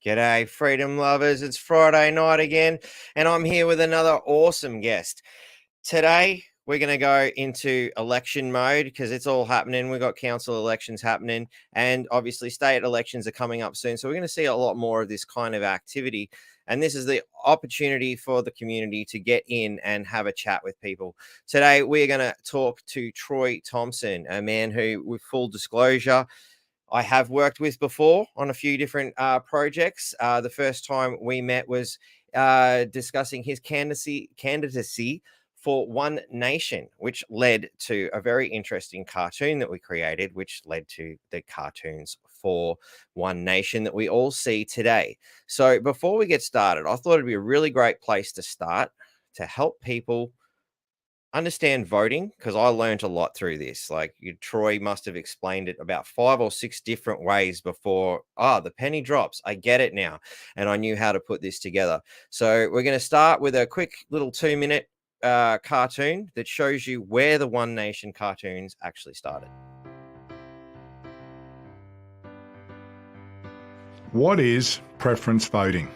G'day, freedom lovers. It's Friday night again, and I'm here with another awesome guest. Today, we're going to go into election mode because it's all happening. We've got council elections happening, and obviously state elections are coming up soon. So we're going to see a lot more of this kind of activity. And this is the opportunity for the community to get in and have a chat with people. Today, we're going to talk to Troy Thompson, a man who, with full disclosure, I have worked with before on a few different projects. The first time we met was discussing his candidacy for One Nation, which led to a very interesting cartoon that we created, which led to the cartoons for One Nation that we all see today. So before we get started, I thought it'd be a really great place to start to help people understand voting, because I learned a lot through this. Troy must have explained it about 5 or 6 different ways before. The penny drops. I get it now. And I knew how to put this together. So we're going to start with a quick little 2-minute cartoon that shows you where the One Nation cartoons actually started. What is preference voting?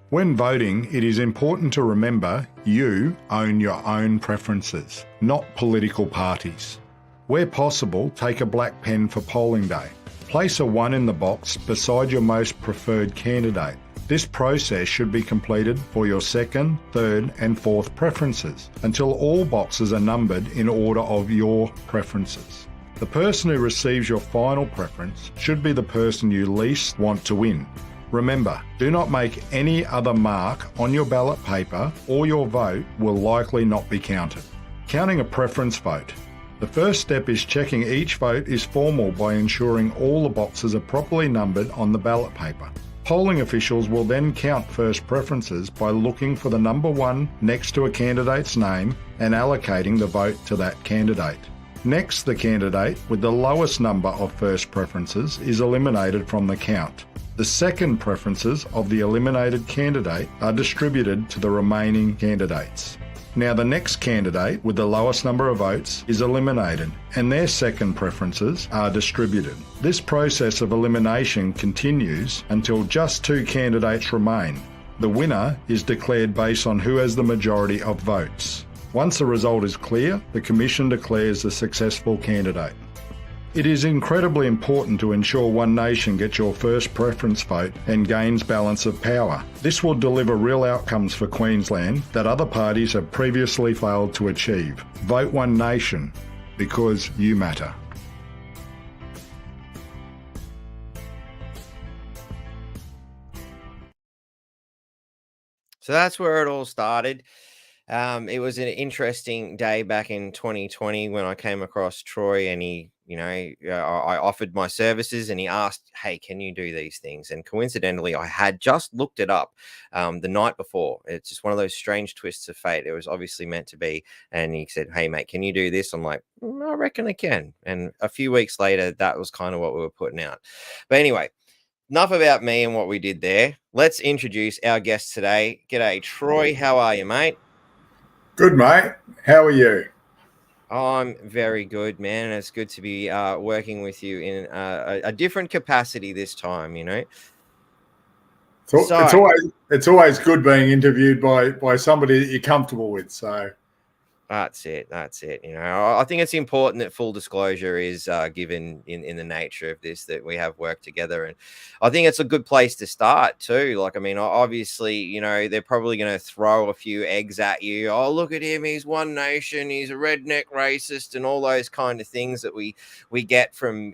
When voting, it is important to remember you own your own preferences, not political parties. Where possible, take a black pen for polling day. Place a 1 in the box beside your most preferred candidate. This process should be completed for your second, third and fourth preferences until all boxes are numbered in order of your preferences. The person who receives your final preference should be the person you least want to win. Remember, do not make any other mark on your ballot paper or your vote will likely not be counted. Counting a preference vote. The first step is checking each vote is formal by ensuring all the boxes are properly numbered on the ballot paper. Polling officials will then count first preferences by looking for the number 1 next to a candidate's name and allocating the vote to that candidate. Next, the candidate with the lowest number of first preferences is eliminated from the count. The second preferences of the eliminated candidate are distributed to the remaining candidates. Now the next candidate with the lowest number of votes is eliminated and their second preferences are distributed. This process of elimination continues until just 2 candidates remain. The winner is declared based on who has the majority of votes. Once the result is clear, the Commission declares the successful candidate. It is incredibly important to ensure One Nation gets your first preference vote and gains balance of power. This will deliver real outcomes for Queensland that other parties have previously failed to achieve. Vote One Nation, because you matter. So that's where it all started. It was an interesting day back in 2020 when I came across Troy, and I offered my services and he asked, hey, can you do these things? And coincidentally, I had just looked it up the night before. It's just one of those strange twists of fate. It was obviously meant to be. And he said, hey, mate, can you do this? I'm like, I reckon I can. And a few weeks later, that was kind of what we were putting out. But anyway, enough about me and what we did there. Let's introduce our guest today. G'day, Troy. How are you, mate? Good, mate. How are you? I'm very good, man. And it's good to be working with you in a different capacity this time, It's always good being interviewed by somebody that you're comfortable with. So That's it. I think it's important that full disclosure is given in the nature of this, that we have worked together. And I think it's a good place to start too. Obviously, they're probably going to throw a few eggs at you. Oh, look at him. He's One Nation. He's a redneck racist and all those kind of things that we get from,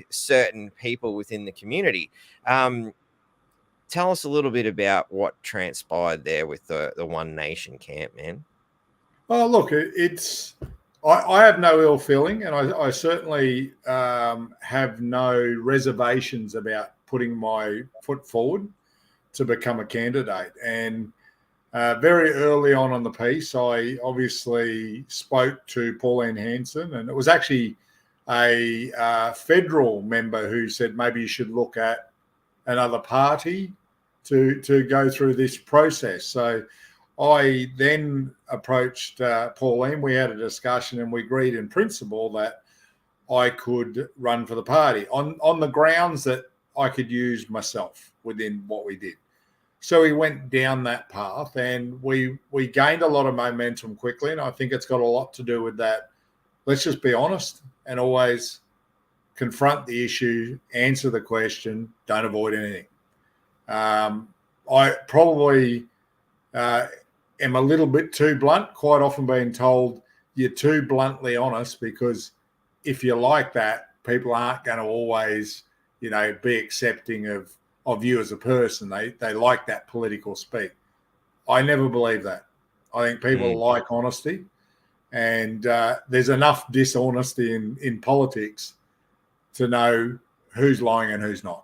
certain people within the community. Tell us a little bit about what transpired there with the One Nation camp, man. Oh, look, I have no ill feeling, and I certainly have no reservations about putting my foot forward to become a candidate. And very early on the piece, I obviously spoke to Pauline Hanson, and it was actually a federal member who said maybe you should look at another party to go through this process. So I then approached Pauline. We had a discussion and we agreed in principle that I could run for the party on the grounds that I could use myself. within what we did. So we went down that path, and we gained a lot of momentum quickly. And I think it's got a lot to do with that. Let's just be honest and always confront the issue, answer the question, don't avoid anything. I probably am a little bit too blunt, quite often being told you're too bluntly honest, because if you're like that, people aren't going to always, be accepting of you as a person. They like that political speak. I never believe that. I think people like honesty, and there's enough dishonesty in politics to know who's lying and who's not.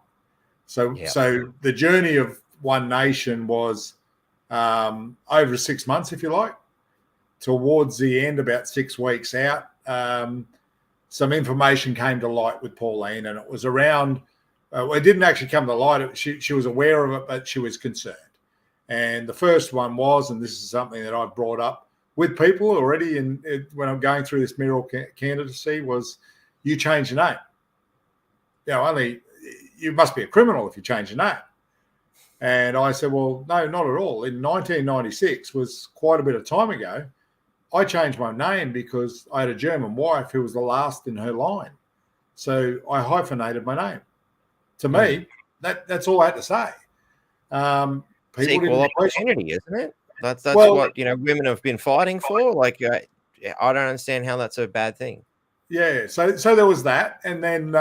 So the journey of One Nation was over 6 months, if you like. Towards the end, about 6 weeks out, some information came to light with Pauline, and it was around. It didn't actually come to light. She was aware of it, but she was concerned. And the first one was, and this is something that I've brought up with people already when I'm going through this mayoral candidacy, was you change your name. You must be a criminal if you change your name. And I said, well, no, not at all. In 1996, was quite a bit of time ago, I changed my name because I had a German wife who was the last in her line. So I hyphenated my name. To me, that's all I had to say. It's equal opportunity, isn't it? That's what women have been fighting for. Like, I don't understand how that's a bad thing. Yeah. So there was that, and then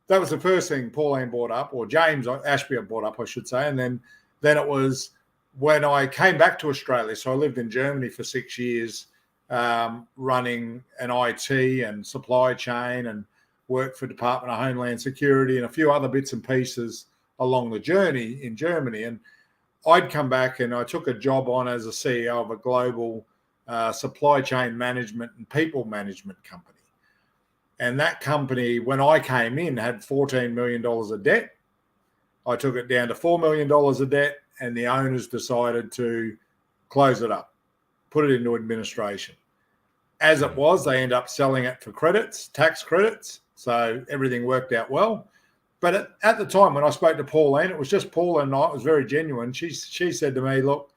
that was the first thing Pauline brought up, or James Ashby brought up, I should say. And then it was when I came back to Australia. So I lived in Germany for 6 years, running an IT and supply chain, and worked for Department of Homeland Security and a few other bits and pieces along the journey in Germany. And I'd come back and I took a job on as a CEO of a global supply chain management and people management company. And that company, when I came in, had $14 million of debt. I took it down to $4 million of debt, and the owners decided to close it up, put it into administration. As it was, they end up selling it for credits, tax credits. So everything worked out well. But at the time when I spoke to Pauline, it was just Pauline and I. It was very genuine. She said to me, look,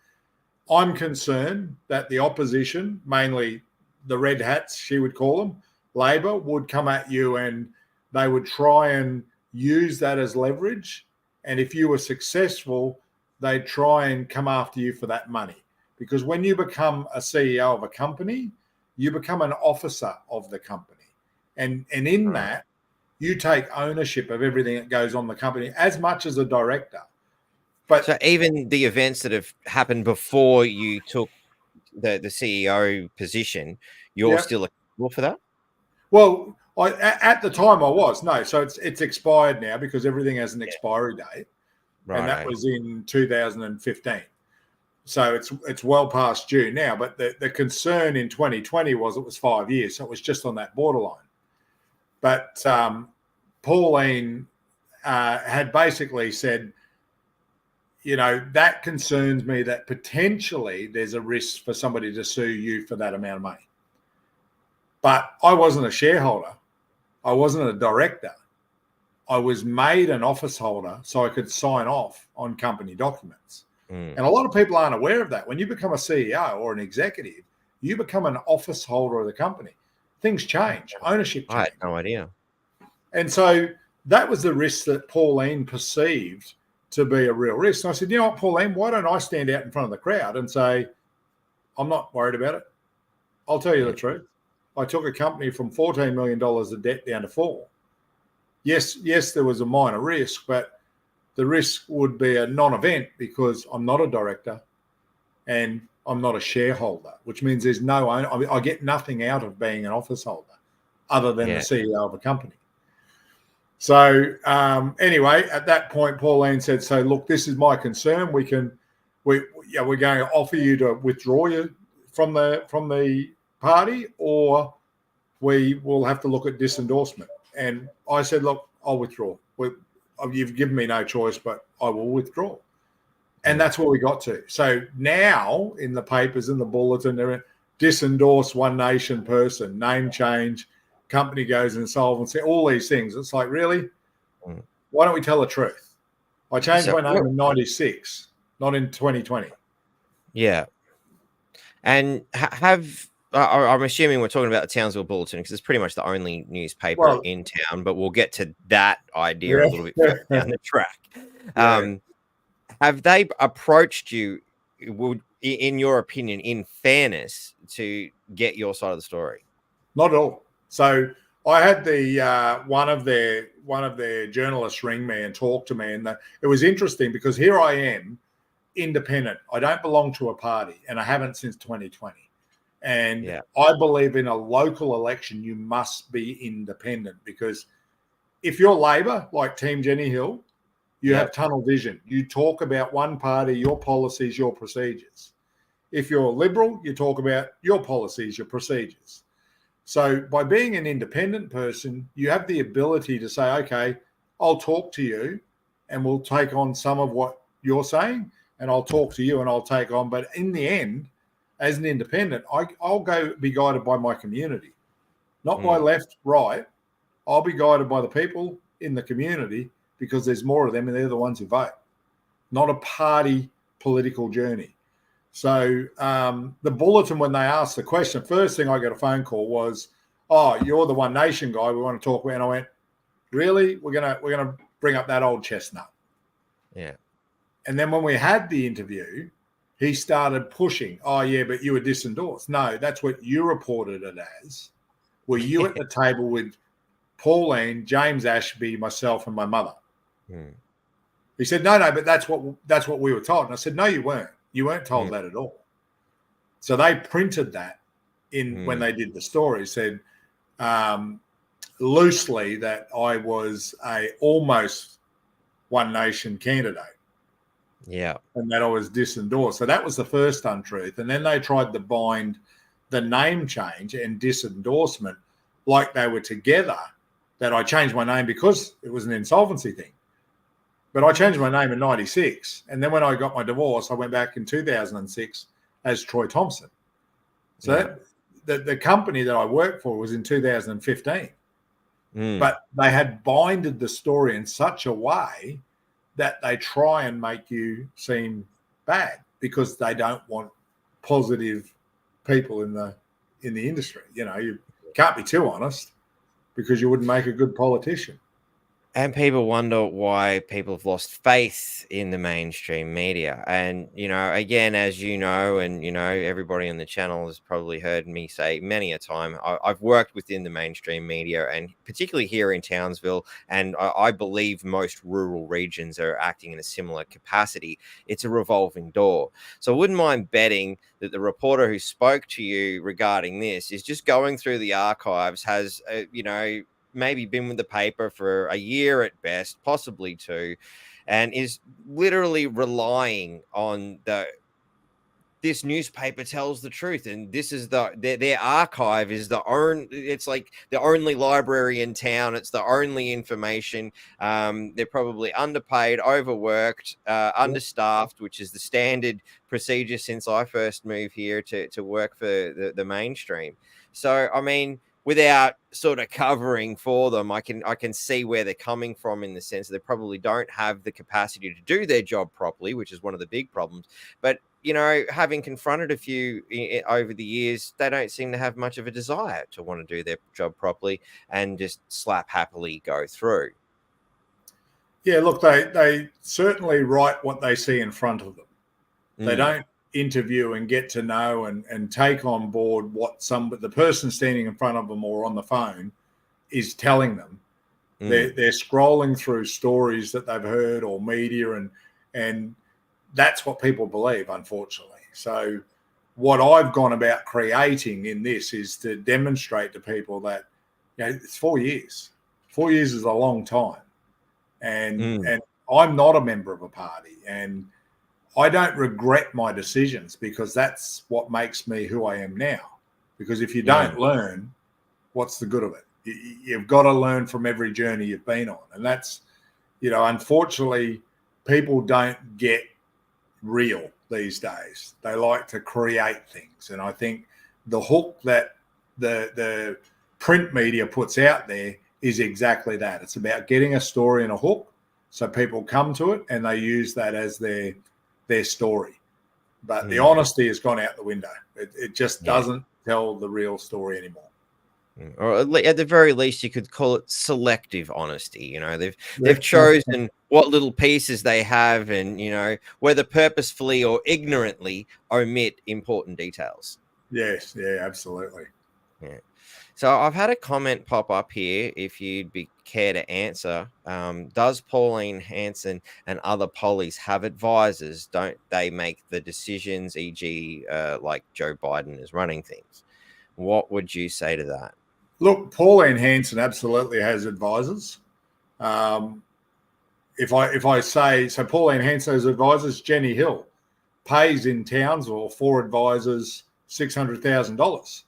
I'm concerned that the opposition, mainly the red hats, she would call them, Labor, would come at you and they would try and use that as leverage. And if you were successful, they'd try and come after you for that money. Because when you become a CEO of a company, you become an officer of the company. And in that, you take ownership of everything that goes on in the company as much as a director. But so even the events that have happened before you took the CEO position, you're still accountable for that? Well, at the time I was. No, so it's expired now because everything has an expiry date. Right. And that was in 2015. So it's well past due now. But the concern in 2020 was it was 5 years. So it was just on that borderline. But Pauline had basically said, that concerns me that potentially there's a risk for somebody to sue you for that amount of money. But I wasn't a shareholder. I wasn't a director. I was made an office holder so I could sign off on company documents. And a lot of people aren't aware of that. When you become a CEO or an executive, you become an office holder of the company. Things change. Ownership change. I had no idea. And so that was the risk that Pauline perceived to be a real risk. And I said, you know what, Pauline, why don't I stand out in front of the crowd and say, I'm not worried about it. I'll tell you the truth. I took a company from $14 million of debt down to $4 million. Yes, there was a minor risk, but the risk would be a non-event because I'm not a director and I'm not a shareholder, which means there's no owner. I get nothing out of being an office holder other than the CEO of a company. So anyway, at that point, Pauline said, so look, this is my concern. We're going to offer you to withdraw you from the party, or we will have to look at disendorsement. And I said, look, I'll withdraw. You've given me no choice, but I will withdraw. And that's where we got to. So now in the papers, in the bulletin, they're disendorse One Nation person, name change, company goes insolvency, all these things. It's like, really? Why don't we tell the truth? I changed So, my name in 96, not in 2020. yeah. And I'm assuming we're talking about the Townsville Bulletin because it's pretty much the only newspaper Well, in town, but we'll get to that idea yeah, a little bit further down the track. yeah. Have they approached you, in your opinion, in fairness, to get your side of the story? Not at all. So I had the one of their journalists ring me and talk to me, and it was interesting because here I am, independent. I don't belong to a party, and I haven't since 2020. And Yeah. I believe in a local election, you must be independent, because if you're Labor, like Team Jenny Hill, you have tunnel vision. You talk about one party, your policies, your procedures. If you're Liberal, you talk about your policies, your procedures. So by being an independent person, you have the ability to say, okay, I'll talk to you and we'll take on some of what you're saying, and I'll talk to you and I'll take on. But in the end, as an independent, I'll go be guided by my community, not by left, right. I'll be guided by the people in the community, because there's more of them and they're the ones who vote, not a party political journey. So the Bulletin, when they asked the question, first thing I got a phone call was, "Oh, you're the One Nation guy we want to talk about." And I went, "Really? We're gonna bring up that old chestnut?" Yeah. And then when we had the interview, he started pushing, "Oh yeah, but you were disendorsed." No, that's what you reported it as. Were you at the table with Pauline, James Ashby, myself, and my mother? He said, no, but that's what we were told. And I said, no, you weren't. You weren't told that at all. So they printed that in when they did the story, said loosely that I was a almost One Nation candidate. Yeah. And that I was disendorsed. So that was the first untruth. And then they tried to bind the name change and disendorsement like they were together, that I changed my name because it was an insolvency thing. But I changed my name in 96. And then when I got my divorce, I went back in 2006 as Troy Thompson. So the company that I worked for was in 2015. But they had binded the story in such a way that they try and make you seem bad, because they don't want positive people in the industry. You know, you can't be too honest, because you wouldn't make a good politician. And people wonder why people have lost faith in the mainstream media. And, you know, again, as you know, and, you know, everybody on the channel has probably heard me say many a time, I've worked within the mainstream media, and particularly here in Townsville, and I believe most rural regions are acting in a similar capacity. It's a revolving door. So I wouldn't mind betting that the reporter who spoke to you regarding this is just going through the archives, has, you know, maybe been with the paper for a year at best, possibly two, and is literally relying on this newspaper tells the truth, and this is their archive is it's like the only library in town. It's the only information. They're probably underpaid, overworked, understaffed, which is the standard procedure since I first moved here to work for the mainstream. So, I mean, without sort of covering for them, I can see where they're coming from, in the sense that they probably don't have the capacity to do their job properly, which is one of the big problems. But, you know, having confronted a few over the years, they don't seem to have much of a desire to want to do their job properly and just slap happily go through. Yeah, look, they certainly write what they see in front of them. They don't interview and get to know and take on board what the person standing in front of them or on the phone is telling them. They're scrolling through stories that they've heard or media, and that's what people believe, unfortunately. So what I've gone about creating in this is to demonstrate to people that, you know, it's 4 years. 4 years is a long time. And I'm not a member of a party, and I don't regret my decisions, because that's what makes me who I am now. Because if you don't learn, what's the good of it? You've got to learn from every journey you've been on. And that's, you know, unfortunately, people don't get real these days. They like to create things. And I think the hook that the print media puts out there is exactly that. It's about getting a story and a hook So people come to it and they use that as their story. But the honesty has gone out the window. It just doesn't tell the real story anymore. Or at the very least, you could call it selective honesty. You know, they've chosen what little pieces they have, and you know, whether purposefully or ignorantly omit important details. Yes, yeah, absolutely. Yeah. So I've had a comment pop up here. If you'd be care to answer, does Pauline Hanson and other pollies have advisors? Don't they make the decisions, e.g., like Joe Biden is running things? What would you say to that? Look, Pauline Hanson absolutely has advisors. If I say so, Pauline Hanson's advisors, Jenny Hill, pays in Townsville for advisors $600,000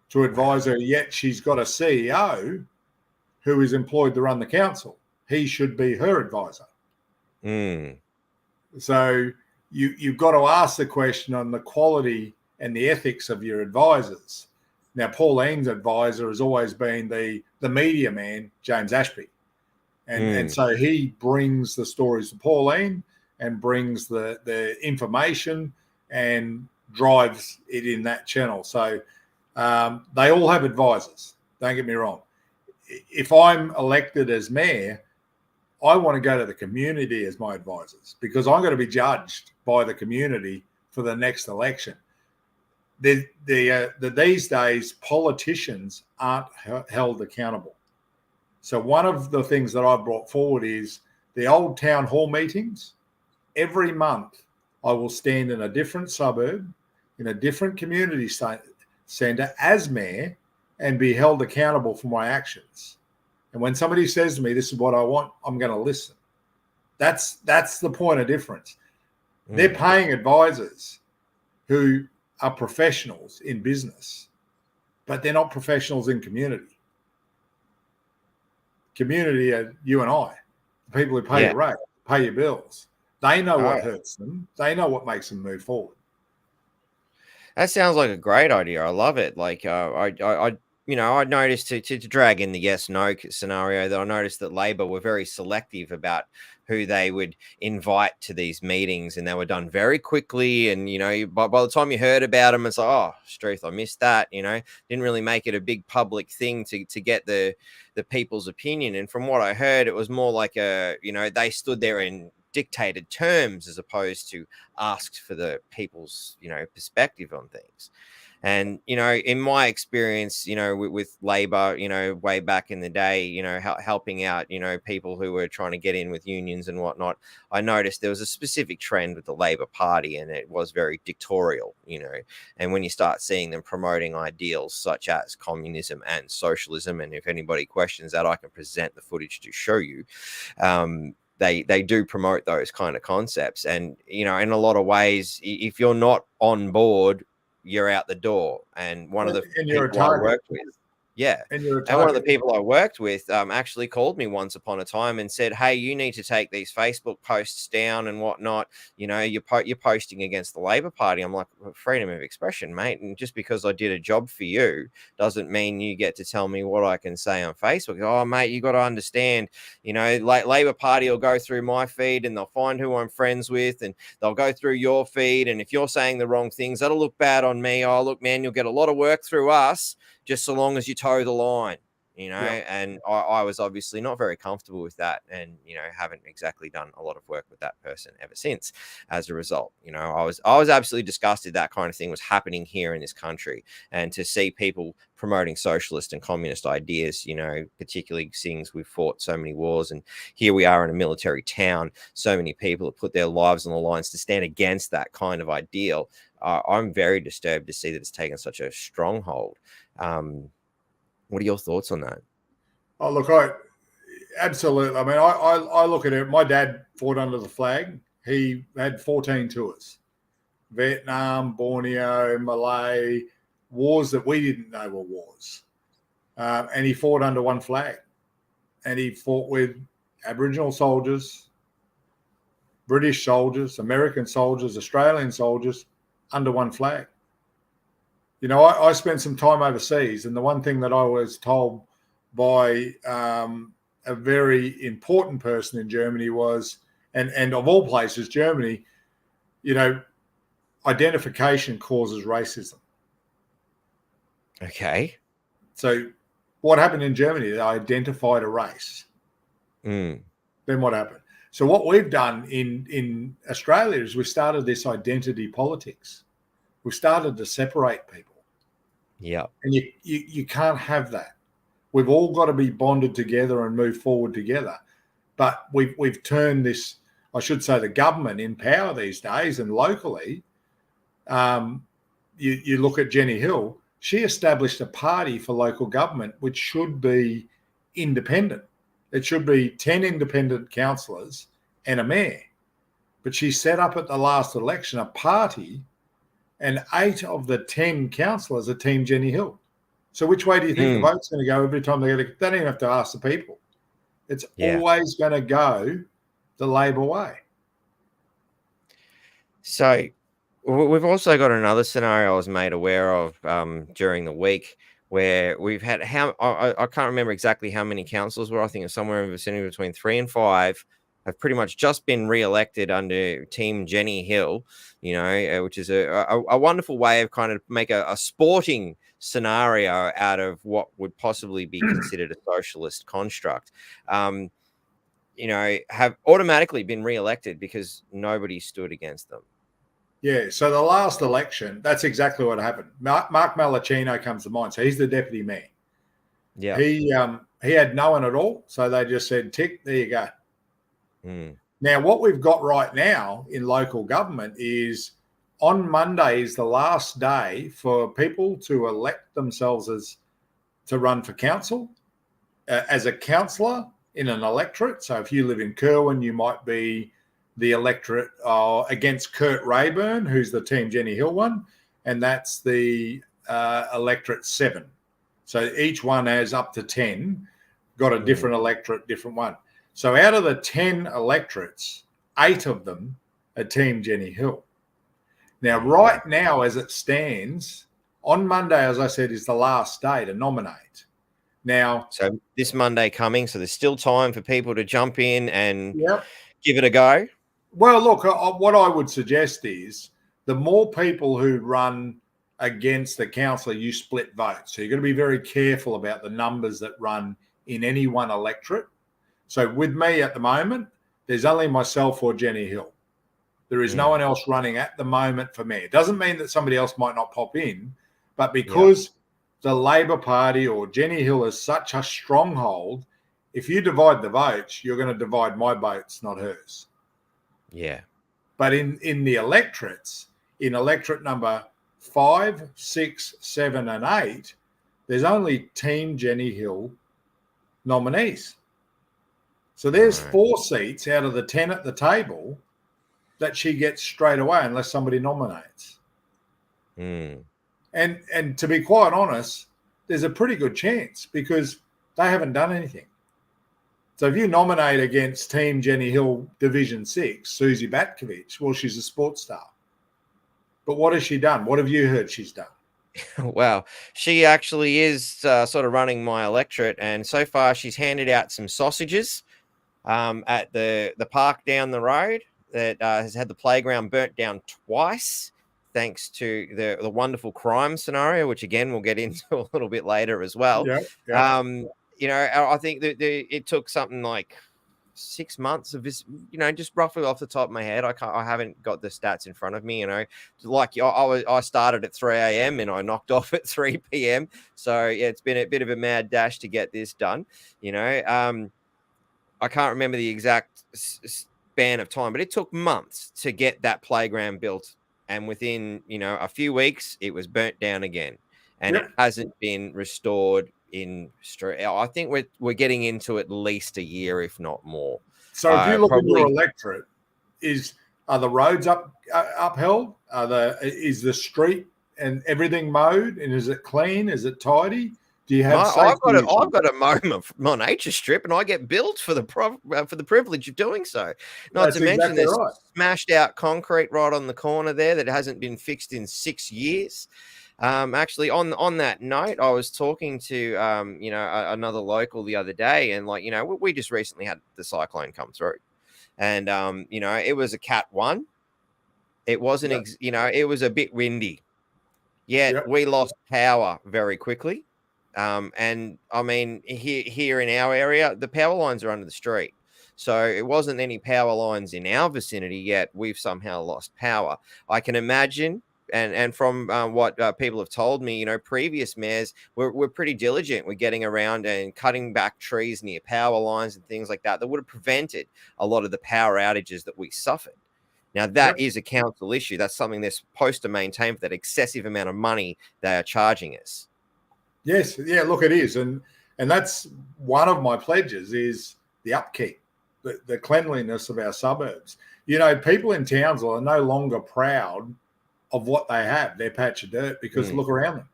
to advise her. Yet she's got a CEO who is employed to run the council. He should be her advisor. So you've got to ask the question on the quality and the ethics of your advisors. Now, Pauline's advisor has always been the media man, James Ashby. And so he brings the stories to Pauline and brings the information and drives it in that channel. So they all have advisors. Don't get me wrong. If I'm elected as mayor, I want to go to the community as my advisors because I'm going to be judged by the community for the next election. These days, politicians aren't held accountable. So one of the things that I've brought forward is the old town hall meetings. Every month, I will stand in a different suburb, in a different community centre as mayor and be held accountable for my actions. And when somebody says to me, this is what I want, I'm going to listen. That's the point of difference. They're paying advisors who are professionals in business, but they're not professionals in community. Community are you and I, the people who pay your rate, pay your bills. They know what hurts them. They know what makes them move forward. That sounds like a great idea. I love it. Like I noticed to drag in the yes/no scenario that I noticed that Labor were very selective about who they would invite to these meetings, and they were done very quickly. And you know, by the time you heard about them, it's like, oh, Struth, I missed that. You know, didn't really make it a big public thing to get the people's opinion. And from what I heard, it was more like they stood there and dictated terms as opposed to asked for the people's perspective on things. And in my experience with Labor way back in the day, helping out people who were trying to get in with unions and whatnot, I noticed there was a specific trend with the Labor Party, and it was very dictatorial. And when you start seeing them promoting ideals such as communism and socialism, and if anybody questions that, I can present the footage to show you. They do promote those kind of concepts. And, in a lot of ways, if you're not on board, you're out the door. And one of the people I worked with, and one of the people I worked with actually called me once upon a time and said, hey, you need to take these Facebook posts down and whatnot. You're posting against the Labor Party. I'm like, freedom of expression, mate. And just because I did a job for you doesn't mean you get to tell me what I can say on Facebook. Oh, mate, you got to understand, Labor Party will go through my feed and they'll find who I'm friends with, and they'll go through your feed. And if you're saying the wrong things, that'll look bad on me. Oh, look, man, you'll get a lot of work through us, just so long as you toe the line, and I was obviously not very comfortable with that, and, haven't exactly done a lot of work with that person ever since. As a result, I was absolutely disgusted that kind of thing was happening here in this country, and to see people promoting socialist and communist ideas, particularly seeing we've fought so many wars, and here we are in a military town, so many people have put their lives on the lines to stand against that kind of ideal. I'm very disturbed to see that it's taken such a stronghold. What are your thoughts on that? Oh, look, absolutely. I mean, I look at it. My dad fought under the flag. He had 14 tours: Vietnam, Borneo, Malay, wars that we didn't know were wars. And he fought under one flag. And he fought with Aboriginal soldiers, British soldiers, American soldiers, Australian soldiers under one flag. I spent some time overseas, and the one thing that I was told by a very important person in Germany was, and of all places, Germany, identification causes racism. Okay. So what happened in Germany? They identified a race. Mm. Then what happened? So what we've done in Australia is we started this identity politics. We've started to separate people. Yeah. And you can't have that. We've all got to be bonded together and move forward together. But we've turned this, I should say, the government in power these days and locally. You look at Jenny Hill, she established a party for local government which should be independent. It should be 10 independent councillors and a mayor. But she set up at the last election a party, and 8 of the 10 councillors are Team Jenny Hill. So which way do you think the vote's going to go every time they don't even have to ask the people? It's always going to go the Labor way. So we've also got another scenario I was made aware of during the week where we've had I can't remember exactly how many councillors were. I think it's somewhere in the vicinity between 3 and 5 have pretty much just been re-elected under Team Jenny Hill, which is a wonderful way of kind of make a sporting scenario out of what would possibly be considered a socialist construct. Have automatically been re-elected because nobody stood against them. Yeah, so the last election, that's exactly what happened. Mark Malacino comes to mind. So he's the deputy mayor. Yeah. He had no one at all. So they just said, tick, there you go. Mm. Now, what we've got right now in local government is on Monday is the last day for people to elect themselves to run for council as a councillor in an electorate. So if you live in Kerwin, you might be the electorate against Kurt Rayburn, who's the Team Jenny Hill one, and that's the electorate 7. So each one has up to 10, got a different electorate, different one. So out of the 10 electorates, 8 of them are Team Jenny Hill. Now, right now, as it stands, on Monday, as I said, is the last day to nominate. Now, so this Monday coming, so there's still time for people to jump in and give it a go. Well, look, what I would suggest is the more people who run against the councillor, you split votes. So you've got to be very careful about the numbers that run in any one electorate. So with me at the moment, there's only myself or Jenny Hill. There is no one else running at the moment for mayor. It doesn't mean that somebody else might not pop in, but because the Labor Party or Jenny Hill is such a stronghold, if you divide the votes, you're going to divide my votes, not hers. Yeah. But in the electorates, in electorate number 5, 6, 7, and 8, there's only Team Jenny Hill nominees. So there's 4 seats out of the 10 at the table that she gets straight away unless somebody nominates. And to be quite honest, there's a pretty good chance because they haven't done anything. So if you nominate against Team Jenny Hill Division 6, Susie Batkovich, well, she's a sports star. But what has she done? What have you heard she's done? Well, she actually is sort of running my electorate, and so far she's handed out some sausages at the park down the road that has had the playground burnt down twice, thanks to the wonderful crime scenario, which again we'll get into a little bit later as well. I think that it took something like 6 months of this, just roughly off the top of my head. I haven't got the stats in front of me, like I started at 3 a.m. and I knocked off at 3 p.m. So yeah, it's been a bit of a mad dash to get this done. I can't remember the exact span of time, but it took months to get that playground built. And within, a few weeks, it was burnt down again, and it hasn't been restored I think we're getting into at least a year, if not more. So if you look at your electorate, are the roads upheld? Is the street and everything mowed? And is it clean? Is it tidy? Do you And have safety issues? I've got to mow my nature strip, and I get billed for the privilege of doing so. Not That's to mention exactly there's right. smashed out concrete right on the corner there that hasn't been fixed in 6 years. Actually, on that note, I was talking to another local the other day, and we just recently had the cyclone come through, and it was a Cat 1. It wasn't, it was a bit windy. Yet we lost power very quickly. And I mean, here in our area, the power lines are under the street. So it wasn't any power lines in our vicinity, yet we've somehow lost power. I can imagine, and from what people have told me, previous mayors were pretty diligent with getting around and cutting back trees near power lines and things like that would have prevented a lot of the power outages that we suffered. Now, that is a council issue. That's something they're supposed to maintain for that excessive amount of money they are charging us. Yes, yeah, look, it is. And that's one of my pledges is the upkeep, the cleanliness of our suburbs. People in Townsville are no longer proud of what they have, their patch of dirt, because look around them.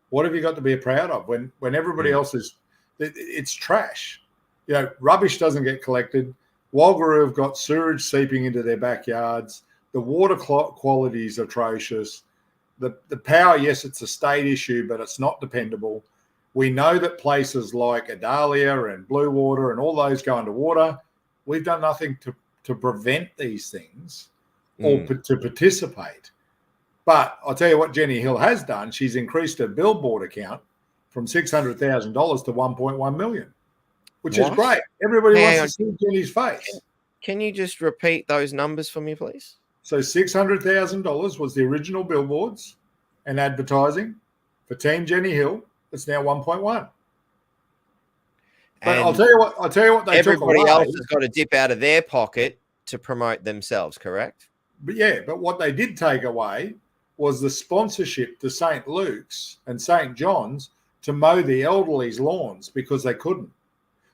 What have you got to be proud of when everybody else it's trash? Rubbish doesn't get collected. Walgaroo have got sewage seeping into their backyards. The water quality is atrocious. The power, yes, it's a state issue, but it's not dependable. We know that places like Adalia and Blue Water and all those go underwater. We've done nothing to prevent these things or to participate. But I'll tell you what Jenny Hill has done. She's increased her billboard account from $600,000 to $1.1 million. Which is great. Everybody wants to see Jenny's face. Can you just repeat those numbers for me, please? So $600,000 was the original billboards and advertising for Team Jenny Hill. It's now 1.1. But I'll tell you what they took away. Everybody else has got to dip out of their pocket to promote themselves, correct? But what they did take away was the sponsorship to St. Luke's and St. John's to mow the elderly's lawns because they couldn't.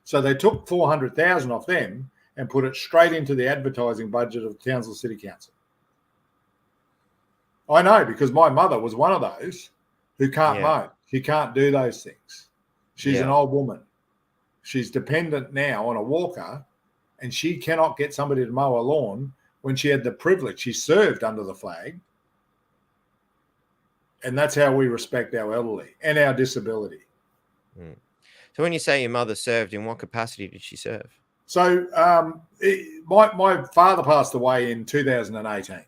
So they took $400,000 off them and put it straight into the advertising budget of Townsville City Council. I know, because my mother was one of those who can't mow. She can't do those things. She's an old woman. She's dependent now on a walker, and she cannot get somebody to mow a lawn when she had the privilege. She served under the flag. And that's how we respect our elderly and our disability. So when you say your mother served, in what capacity did she serve? So my father passed away in 2018.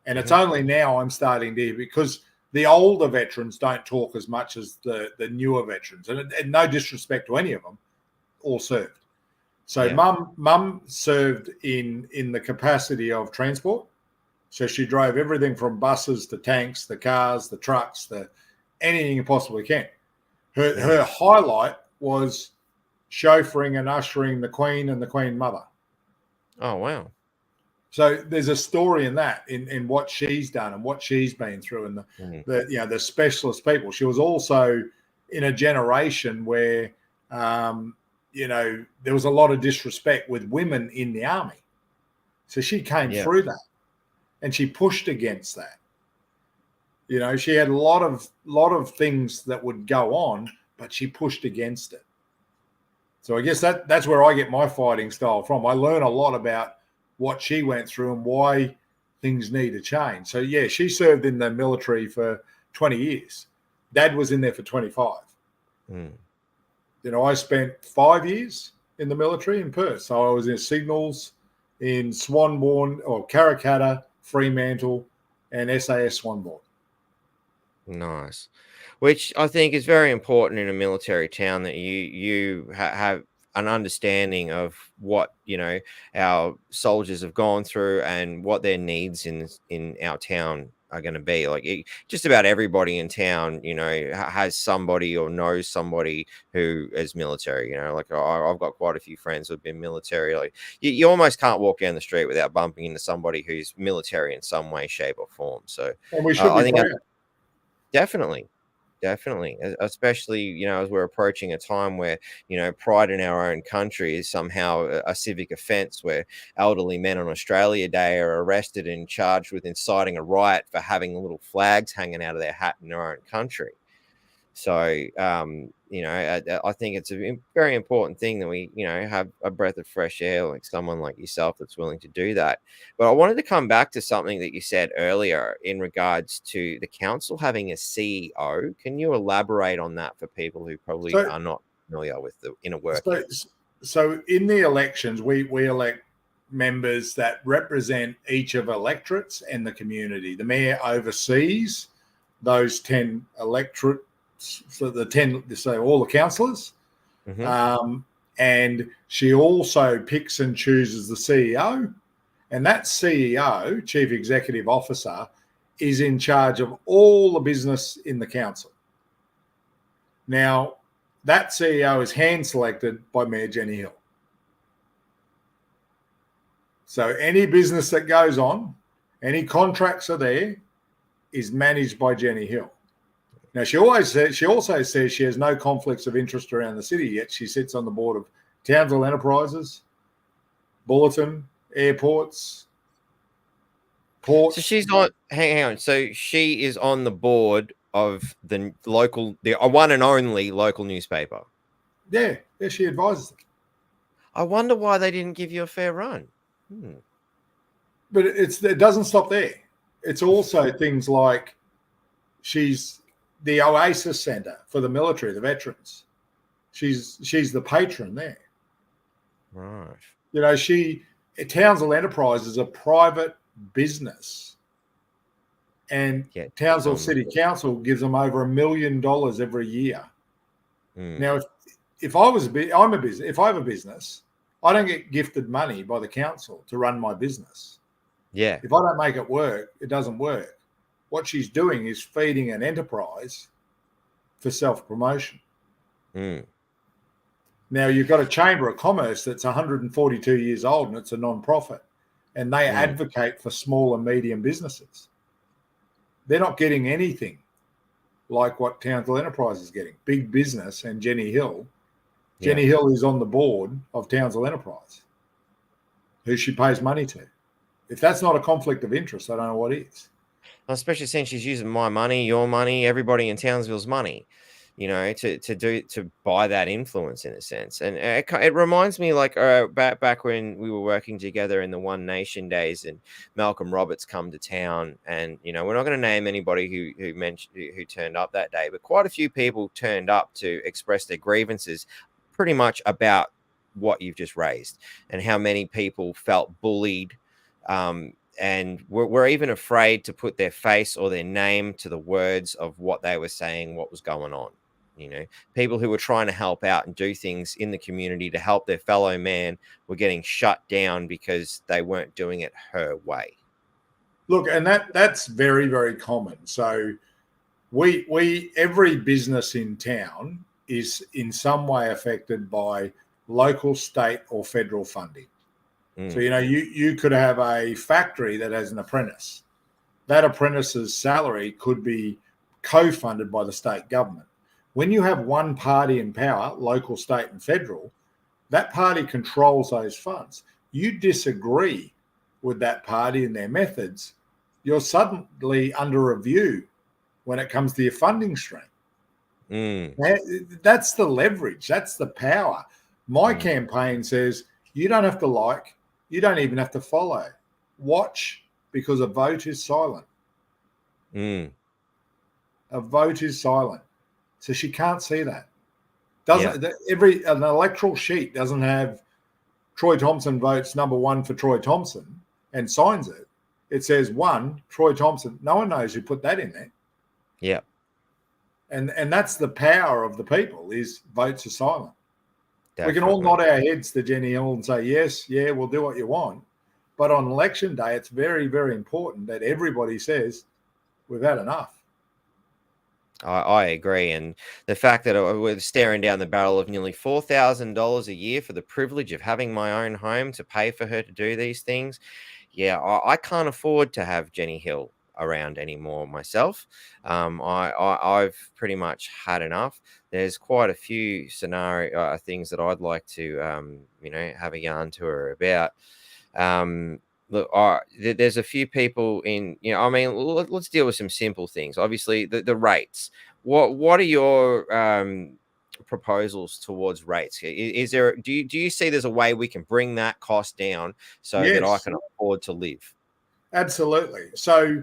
And it's only now I'm starting to, because the older veterans don't talk as much as the newer veterans. And no disrespect to any of them, all served. So mum served in the capacity of transport. So she drove everything from buses to tanks, the cars, the trucks, anything you possibly can. Her highlight was chauffeuring and ushering the Queen and the Queen Mother. Oh, wow. So there's a story in that, in what she's done and what she's been through, and the specialist people. She was also in a generation where, there was a lot of disrespect with women in the army. So she came through that, and she pushed against that. She had a lot of things that would go on, but she pushed against it. So I guess that's where I get my fighting style from. I learn a lot about what she went through and why things need to change. So, she served in the military for 20 years. Dad was in there for 25. I spent 5 years in the military in Perth. So I was in Signals, in Swanbourne or Karrakatta, Fremantle, and SAS Swanbourne. Nice. Which I think is very important in a military town, that you have an understanding of what our soldiers have gone through and what their needs in our town are going to be. Just about everybody in town has somebody or knows somebody who is military. I've got quite a few friends who've been military. You almost can't walk down the street without bumping into somebody who's military in some way, shape, or form. So and we should be proud. Definitely, especially as we're approaching a time where pride in our own country is somehow a civic offence, where elderly men on Australia Day are arrested and charged with inciting a riot for having little flags hanging out of their hat in their own country. So, I think it's a very important thing that we, have a breath of fresh air, like someone like yourself that's willing to do that. But I wanted to come back to something that you said earlier in regards to the council having a CEO. Can you elaborate on that for people who probably So, are not familiar with the inner so, workings? so in the elections, we elect members that represent each of electorates and the community. The mayor oversees those 10 electorates, so all the councillors. Mm-hmm. And she also picks and chooses the CEO. And that CEO, Chief Executive Officer, is in charge of all the business in the council. Now, that CEO is hand selected by Mayor Jenny Hill. So any business that goes on, any contracts are there, is managed by Jenny Hill. Now, she also says she has no conflicts of interest around the city, yet she sits on the board of Townsville Enterprises, Bulletin, airports, ports. So she's on. Hang on. So she is on the board of the one and only local newspaper. Yeah, she advises them. I wonder why they didn't give you a fair run. But it doesn't stop there. It's also things like she's the Oasis Centre for the military, the veterans. She's the patron there. Right. Townsville Enterprise is a private business, and Townsville City Council gives them over $1 million every year. Now, if I have a business, I don't get gifted money by the council to run my business. Yeah. If I don't make it work, it doesn't work. What she's doing is feeding an enterprise for self-promotion. Now, you've got a Chamber of Commerce that's 142 years old and it's a non-profit, and they advocate for small and medium businesses. They're not getting anything like what Townsville Enterprise is getting. Big business and Jenny Hill. Jenny Hill is on the board of Townsville Enterprise, who she pays money to. If that's not a conflict of interest, I don't know what is. Especially since she's using my money, your money, everybody in Townsville's money, to buy that influence in a sense. And it reminds me like back when we were working together in the One Nation days, and Malcolm Roberts come to town, and we're not going to name anybody who turned up that day, but quite a few people turned up to express their grievances, pretty much about what you've just raised, and how many people felt bullied. And we're even afraid to put their face or their name to the words of what they were saying, what was going on. People who were trying to help out and do things in the community to help their fellow man were getting shut down because they weren't doing it her way. Look, and that's very, very common. So every business in town is in some way affected by local, state, or federal funding. So, you could have a factory that has an apprentice. That apprentice's salary could be co-funded by the state government. When you have one party in power, local, state, and federal, that party controls those funds. You disagree with that party and their methods, you're suddenly under review when it comes to your funding stream. That's the leverage. That's the power. My campaign says you don't have to like, you don't even have to follow. Watch, because a vote is silent. A vote is silent. So she can't see that. An electoral sheet doesn't have Troy Thompson votes number 1 for Troy Thompson and signs it. It says 1, Troy Thompson. No one knows who put that in there. Yeah. And that's the power of the people, is votes are silent. Definitely. We can all nod our heads to Jenny Hill and say, yes, we'll do what you want. But on election day, it's very, very important that everybody says, we've had enough. I agree. And the fact that we're staring down the barrel of nearly $4,000 a year for the privilege of having my own home to pay for her to do these things. Yeah, I can't afford to have Jenny Hill around anymore myself. I've pretty much had enough. There's quite a few things that I'd like to, have a yarn to her about. look, there's a few people in, I mean, let's deal with some simple things. Obviously, the rates. What are your proposals towards rates? Is there, do you see there's a way we can bring that cost down so that I Yes, can afford to live? absolutely. So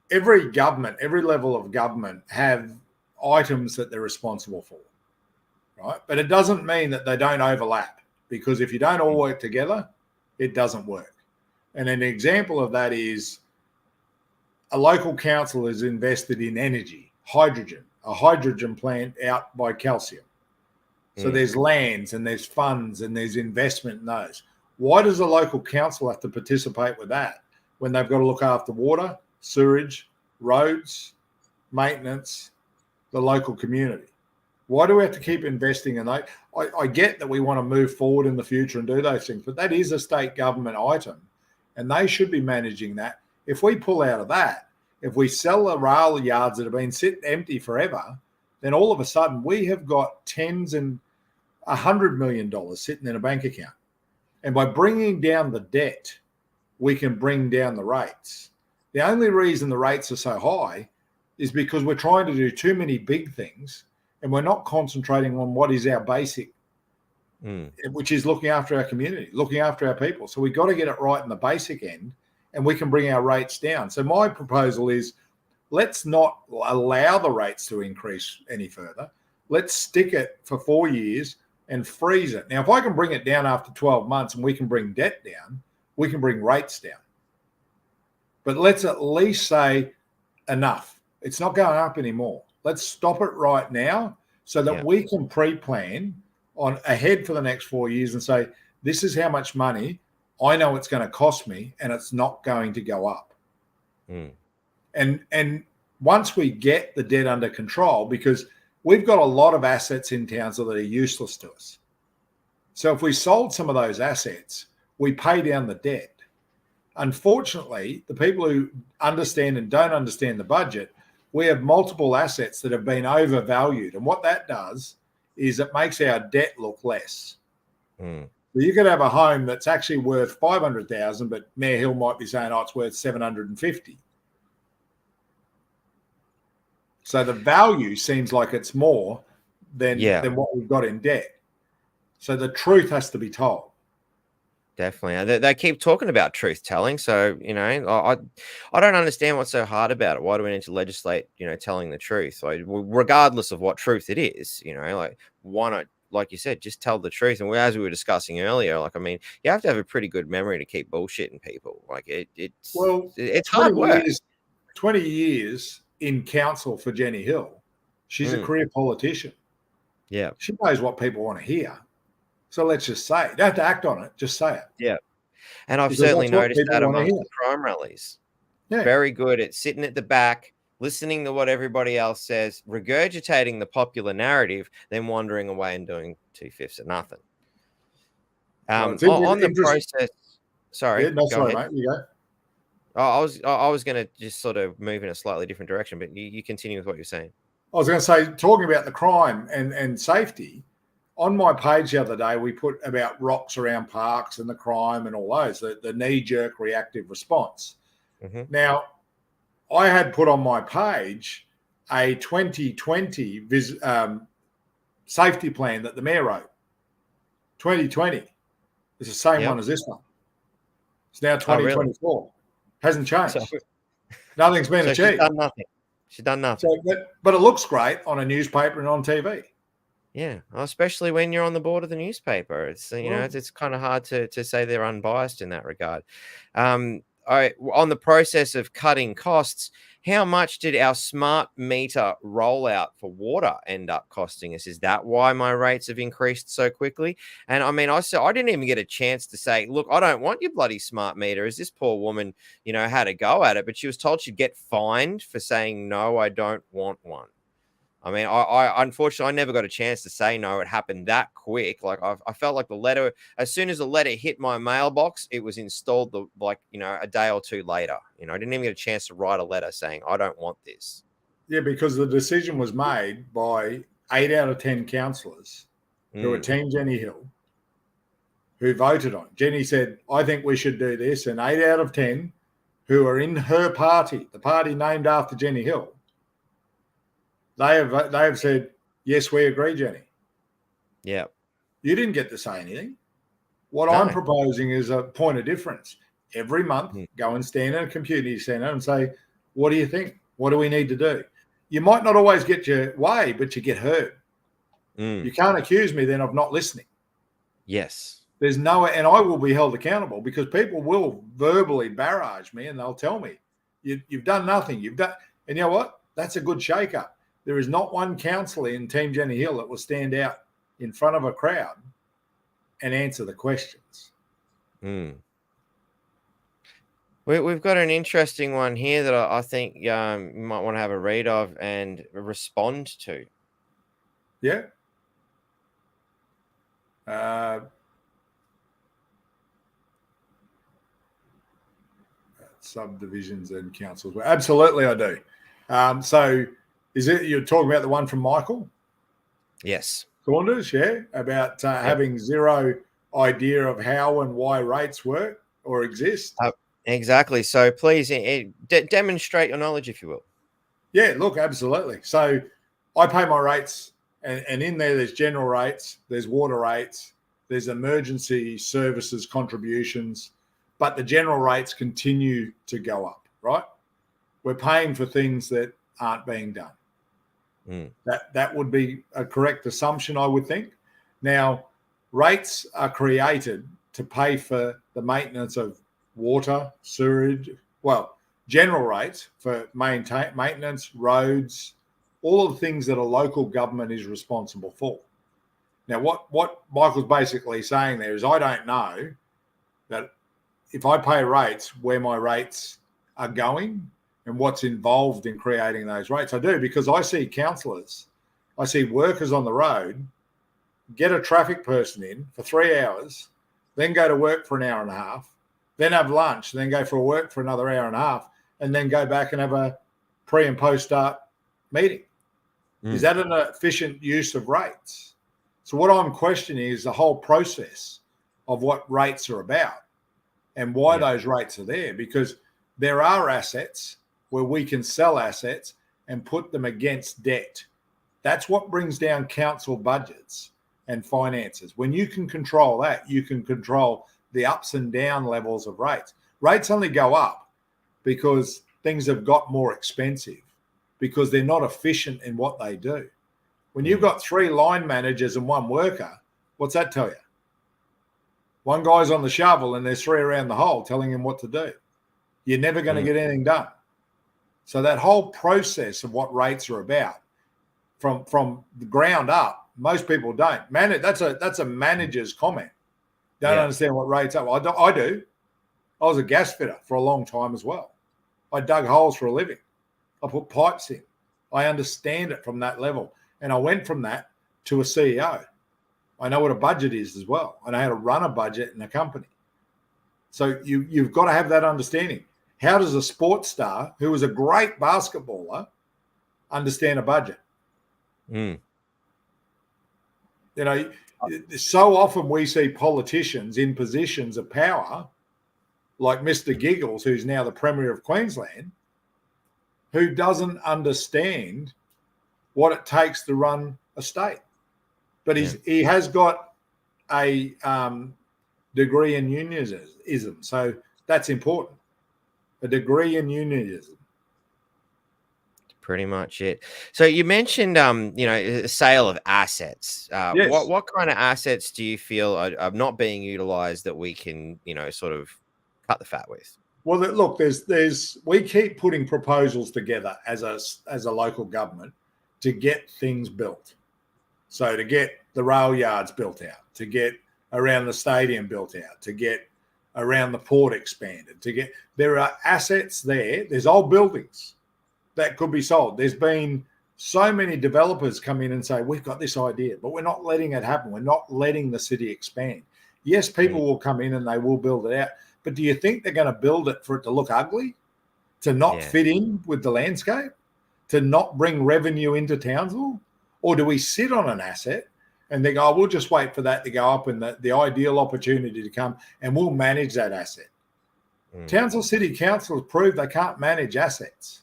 every government, every level of government have items that they're responsible for, right? But it doesn't mean that they don't overlap, because if you don't all work together, it doesn't work. And an example of that is a local council is invested in energy, hydrogen, a hydrogen plant out by Calcium. So there's lands and there's funds and there's investment in those. Why does a local council have to participate with that when they've got to look after water, sewage, roads, maintenance, the local community? Why do we have to keep investing in that? I get that we want to move forward in the future and do those things, but that is a state government item and they should be managing that. If we pull out of that, if we sell the rail yards that have been sitting empty forever, then all of a sudden we have got tens and $100 million sitting in a bank account. And by bringing down the debt, we can bring down the rates. The only reason the rates are so high is because we're trying to do too many big things and we're not concentrating on what is our basic, which is looking after our community, looking after our people. So we've got to get it right in the basic end and we can bring our rates down. So my proposal is, let's not allow the rates to increase any further. Let's stick it for 4 years and freeze it. Now, if I can bring it down after 12 months and we can bring debt down, we can bring rates down. But let's at least say enough. It's not going up anymore. Let's stop it right now so that we can pre-plan on ahead for the next 4 years and say, this is how much money I know it's going to cost me and it's not going to go up. And once we get the debt under control, because we've got a lot of assets in Townsville that are useless to us. So if we sold some of those assets, we pay down the debt. Unfortunately, the people who understand and don't understand the budget, we have multiple assets that have been overvalued. And what that does is it makes our debt look less. So you could have a home that's actually worth 500,000, but Mayor Hill might be saying, oh, it's worth 750. So the value seems like it's more than what we've got in debt. So the truth has to be told. Definitely. They keep talking about truth telling. So, I don't understand what's so hard about it. Why do we need to legislate, telling the truth? Like, regardless of what truth it is, like, why not, like you said, just tell the truth? And as we were discussing earlier, like, I mean, you have to have a pretty good memory to keep bullshitting people. Like, it's hard work. 20 years in council for Jenny Hill. She's a career politician. Yeah. She knows what people want to hear. So let's just say it. You don't have to act on it. Just say it. Yeah. And I've certainly noticed that amongst the crime rallies. Yeah. Very good at sitting at the back, listening to what everybody else says, regurgitating the popular narrative, then wandering away and doing 2/5 of nothing. On the process. Sorry. Yeah, sorry, mate. You go. I was going to just sort of move in a slightly different direction, but you continue with what you're saying. I was going to say, talking about the crime and safety, on my page the other day, we put about rocks around parks and the crime and all those, the knee-jerk reactive response. Now, I had put on my page a 2020 safety plan that the mayor wrote. 2020. It's the same one as this one. It's now 2024. Oh, really? Hasn't changed. Nothing's been achieved. She's done nothing. But it looks great on a newspaper and on TV. Yeah, especially when you're on the board of the newspaper. It's it's kind of hard to say they're unbiased in that regard. On the process of cutting costs, how much did our smart meter rollout for water end up costing us? Is that why my rates have increased so quickly? And I mean, I didn't even get a chance to say, look, I don't want your bloody smart meter. As this poor woman, had a go at it, but she was told she'd get fined for saying, no, I don't want one. I mean, I unfortunately, I never got a chance to say no. It happened that quick. Like I felt like the letter, as soon as the letter hit my mailbox, it was installed a day or two later. I didn't even get a chance to write a letter saying, I don't want this. Yeah, because the decision was made by 8 out of 10 councillors who are Team Jenny Hill, who voted on it. Jenny said, I think we should do this. And 8 out of 10 who are in her party, the party named after Jenny Hill, they have said, yes, we agree, Jenny. Yeah. You didn't get to say anything. What No. I'm proposing is a point of difference. Every month, go and stand in a community centre and say, what do you think? What do we need to do? You might not always get your way, but you get heard. You can't accuse me then of not listening. Yes. There's no, and I will be held accountable because people will verbally barrage me and they'll tell me, you've done nothing. You've done, and you know what? That's a good shake-up. There is not one councillor in Team Jenny Hill that will stand out in front of a crowd and answer the questions. We've got an interesting one here that I think you might want to have a read of and respond to. Yeah. Subdivisions and councils. Well, absolutely, I do. So is it, you're talking about the one from Michael? Yes. Saunders, yeah, about having zero idea of how and why rates work or exist. Exactly. So please demonstrate your knowledge, if you will. Yeah, look, absolutely. So I pay my rates, and in there's general rates, there's water rates, there's emergency services contributions, but the general rates continue to go up, right? We're paying for things that aren't being done. That would be a correct assumption, I would think. Now, rates are created to pay for the maintenance of water, sewerage, well, general rates for maintenance, roads, all of the things that a local government is responsible for. Now, what Michael's basically saying there is I don't know that if I pay rates, where my rates are going and what's involved in creating those rates. I do, because I see councillors, I see workers on the road get a traffic person in for 3 hours, then go to work for an hour and a half, then have lunch, then go for work for another hour and a half, and then go back and have a pre and post start meeting. Is that an efficient use of rates? So what I'm questioning is the whole process of what rates are about and why those rates are there, because there are assets where we can sell assets and put them against debt. That's what brings down council budgets and finances. When you can control that, you can control the ups and down levels of rates. Rates only go up because things have got more expensive, because they're not efficient in what they do. When you've got 3 line managers and 1 worker, what's that tell you? One guy's on the shovel and there's 3 around the hole telling him what to do. You're never going to get anything done. So that whole process of what rates are about, from the ground up, most people don't. That's a manager's comment. Don't understand what rates are. I do. I was a gas fitter for a long time as well. I dug holes for a living. I put pipes in. I understand it from that level. And I went from that to a CEO. I know what a budget is as well. I know how to run a budget in a company. So you've got to have that understanding. How does a sports star who is a great basketballer understand a budget? You know, so often we see politicians in positions of power, like Mr. Giggles, who's now the Premier of Queensland, who doesn't understand what it takes to run a state. But he has got a degree in unionism, so that's important. A degree in unionism. Pretty much it. So you mentioned, a sale of assets. Yes. What kind of assets do you feel are not being utilised that we can, sort of cut the fat with? Well, look, we keep putting proposals together as a local government to get things built. So to get the rail yards built out, to get around the stadium built out, to get around the port expanded, there are assets there. There's old buildings that could be sold. There's been so many developers come in and say, we've got this idea, but we're not letting it happen. We're not letting the city expand. Yes, people will come in and they will build it out, but do you think they're going to build it for it to look ugly, to not fit in with the landscape, to not bring revenue into Townsville? Or do we sit on an asset and they go, oh, we'll just wait for that to go up and the ideal opportunity to come, and we'll manage that asset. Townsville City Council has proved they can't manage assets.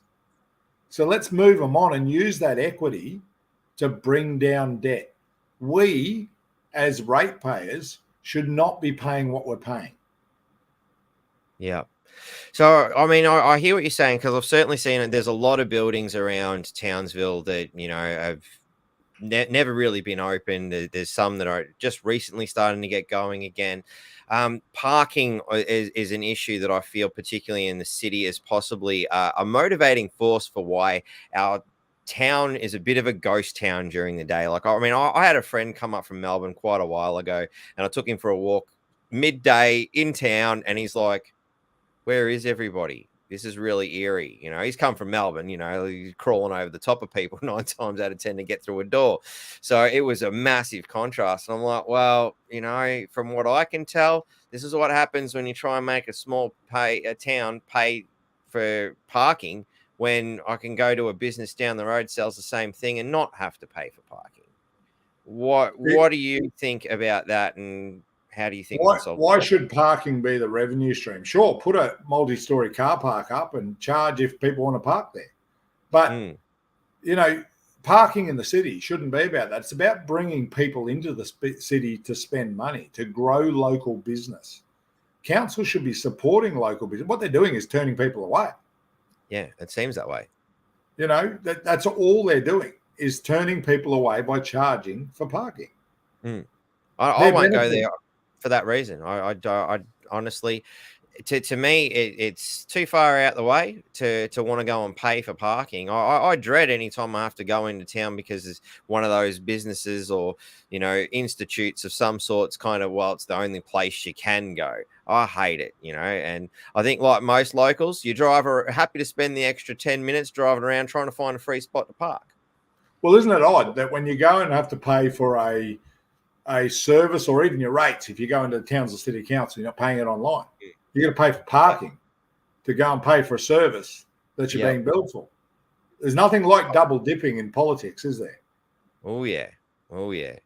So let's move them on and use that equity to bring down debt. We, as ratepayers, should not be paying what we're paying. Yeah. So, I mean, I hear what you're saying, because I've certainly seen it. There's a lot of buildings around Townsville that, you know, have never really been open. There's some that are just recently starting to get going again. Parking is an issue that I feel, particularly in the city, is possibly a motivating force for why our town is a bit of a ghost town during the day. Like, I mean, I had a friend come up from Melbourne quite a while ago, and I took him for a walk midday in town, and he's like, where is everybody? This is really eerie. You know, he's come from Melbourne, you know, he's crawling over the top of people 9 times out of 10 to get through a door. So it was a massive contrast. And I'm like, well, you know, from what I can tell, this is what happens when you try and make a town pay for parking, when I can go to a business down the road, sells the same thing, and not have to pay for parking. What do you think about that, and how do you think? Why should parking be the revenue stream? Sure, put a multi-story car park up and charge if people want to park there. But, you know, parking in the city shouldn't be about that. It's about bringing people into the city to spend money, to grow local business. Council should be supporting local business. What they're doing is turning people away. Yeah, it seems that way. You know, that's all they're doing, is turning people away by charging for parking. I won't go there for that reason. I honestly, to me, it's too far out the way to want to go and pay for parking. I dread any time I have to go into town, because it's one of those businesses or, you know, institutes of some sorts kind of, well, it's the only place you can go. I hate it, you know, and I think, like most locals, you are happy to spend the extra 10 minutes driving around trying to find a free spot to park. Well, isn't it odd that when you go and have to pay for a service, or even your rates, if you go into the Townsville City Council, you're not paying it online. You're going to pay for parking to go and pay for a service that you're being billed for. There's nothing like double dipping in politics, is there? Oh, yeah. Oh, yeah.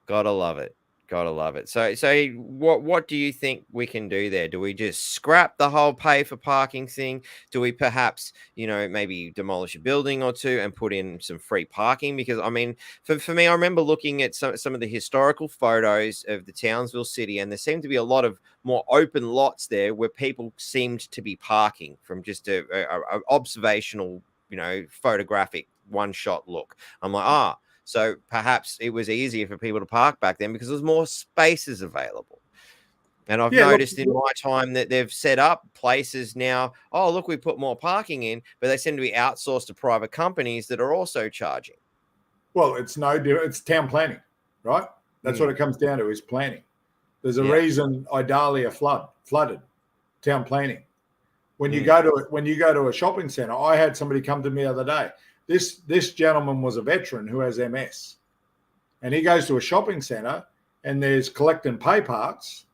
Gotta love it. Gotta love it. So what do you think we can do there? Do we just scrap the whole pay for parking thing? Do we perhaps, you know, maybe demolish a building or two and put in some free parking? Because, I mean, for me, I remember looking at some of the historical photos of the Townsville city, and there seemed to be a lot of more open lots there where people seemed to be parking from just a observational, you know, photographic one-shot look. I'm like, so perhaps it was easier for people to park back then because there's more spaces available. And I've noticed in my time that they've set up places now, oh, look, we put more parking in, but they seem to be outsourced to private companies that are also charging. Well, it's town planning, right? That's what it comes down to, is planning. There's a reason Idalia flooded, town planning. When you go to a shopping center, I had somebody come to me the other day. This gentleman was a veteran who has MS, and he goes to a shopping center, and there's collect and pay parks,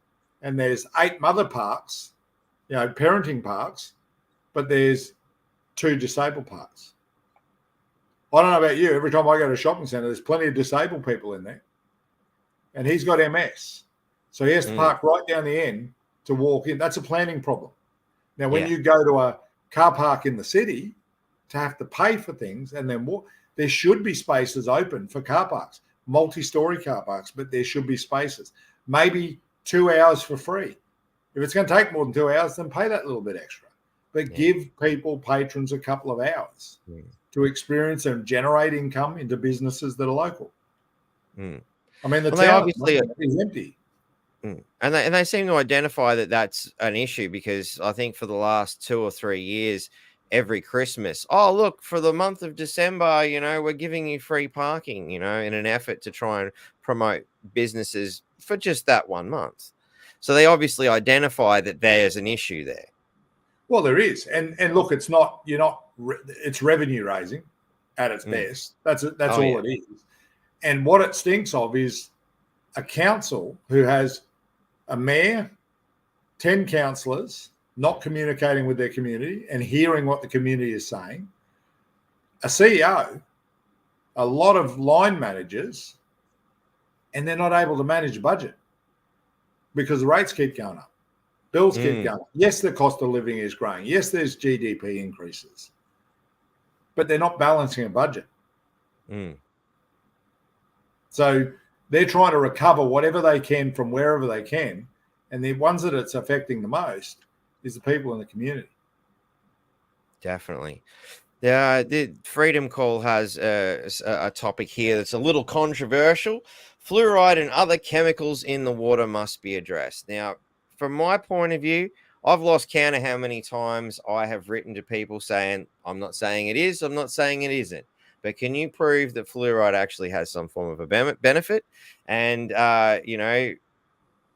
and there's 8 mother parks, you know, parenting parks, but there's 2 disabled parks. I don't know about you. Every time I go to a shopping center, there's plenty of disabled people in there, and he's got MS, so he has to park right down the end to walk in. That's a planning problem. Now, when you go to a car park in the city, to have to pay for things and then walk, there should be spaces open for car parks, multi-story car parks, but there should be spaces. Maybe 2 hours for free. If it's going to take more than 2 hours, then pay that little bit extra. But give patrons a couple of hours to experience and generate income into businesses that are local. I mean, the town obviously is empty. And they seem to identify that that's an issue, because I think for the last 2 or 3 years, every Christmas, oh, look, for the month of December, you know, we're giving you free parking, you know, in an effort to try and promote businesses for just that 1 month. So they obviously identify that there's an issue there. Well, there is. And look, it's revenue raising at its best. That's all it is. And what it stinks of is a council who has a mayor, 10 councillors, not communicating with their community and hearing what the community is saying, a CEO, a lot of line managers, and they're not able to manage a budget because the rates keep going up. Bills keep going up. Yes, the cost of living is growing. Yes, there's GDP increases, but they're not balancing a budget. So they're trying to recover whatever they can from wherever they can. And the ones that it's affecting the most is the people in the community. Definitely. The Freedom Call has a topic here that's a little controversial. Fluoride and other chemicals in the water must be addressed. Now, from my point of view, I've lost count of how many times I have written to people saying, I'm not saying it is, I'm not saying it isn't. But can you prove that fluoride actually has some form of a benefit? And,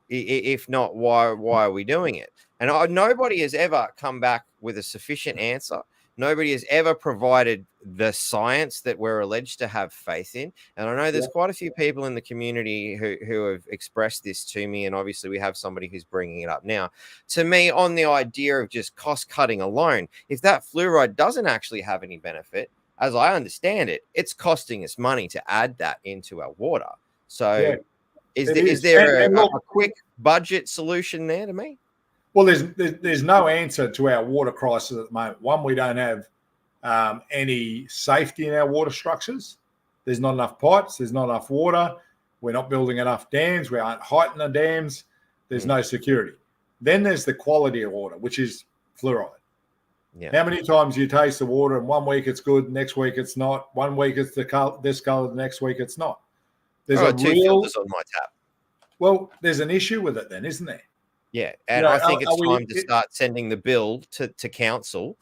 if not, why are we doing it? And nobody has ever come back with a sufficient answer. Nobody has ever provided the science that we're alleged to have faith in. And I know there's quite a few people in the community who have expressed this to me. And obviously we have somebody who's bringing it up now. To me, on the idea of just cost cutting alone, if that fluoride doesn't actually have any benefit, as I understand it, it's costing us money to add that into our water. So is there a quick budget solution there to me? Well, there's no answer to our water crisis at the moment. One, we don't have any safety in our water structures. There's not enough pipes. There's not enough water. We're not building enough dams. We aren't heightening the dams. There's no security. Then there's the quality of water, which is fluoride. Yeah. How many times you taste the water and 1 week it's good, next week it's not. 1 week it's this color, the next week it's not. There's two filters on my tap. Well, there's an issue with it then, isn't there? Yeah, and I think it's time to start sending the bill to council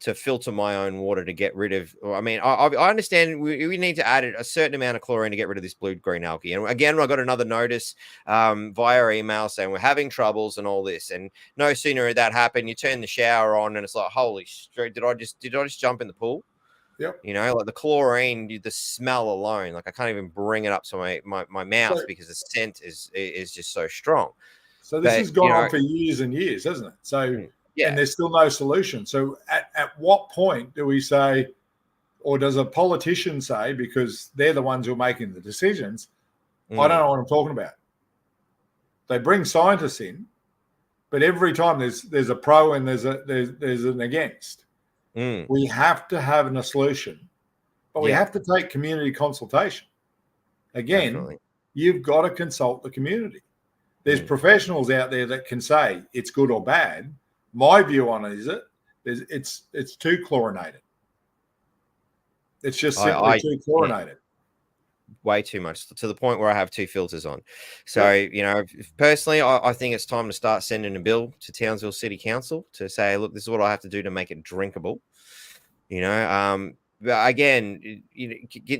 to filter my own water to get rid of. I mean, I understand we need to add a certain amount of chlorine to get rid of this blue-green algae. And again, I got another notice via email saying we're having troubles and all this. And no sooner did that happen, you turn the shower on and it's like, holy shit, did I just jump in the pool? Yep. You know, like the chlorine, the smell alone, like I can't even bring it up to my mouth because the scent is just so strong. So this has gone on for years and years, hasn't it? So, and there's still no solution. So at what point do we say, or does a politician say, because they're the ones who are making the decisions, I don't know what I'm talking about. They bring scientists in, but every time there's a pro and there's an against. We have to have a solution, but we have to take community consultation. Again, you've got to consult the community. There's professionals out there that can say it's good or bad. My view on it is it's too chlorinated. It's just simply too chlorinated. Way too much, to the point where I have two filters on. So, personally, I think it's time to start sending a bill to Townsville City Council to say, look, this is what I have to do to make it drinkable. But again,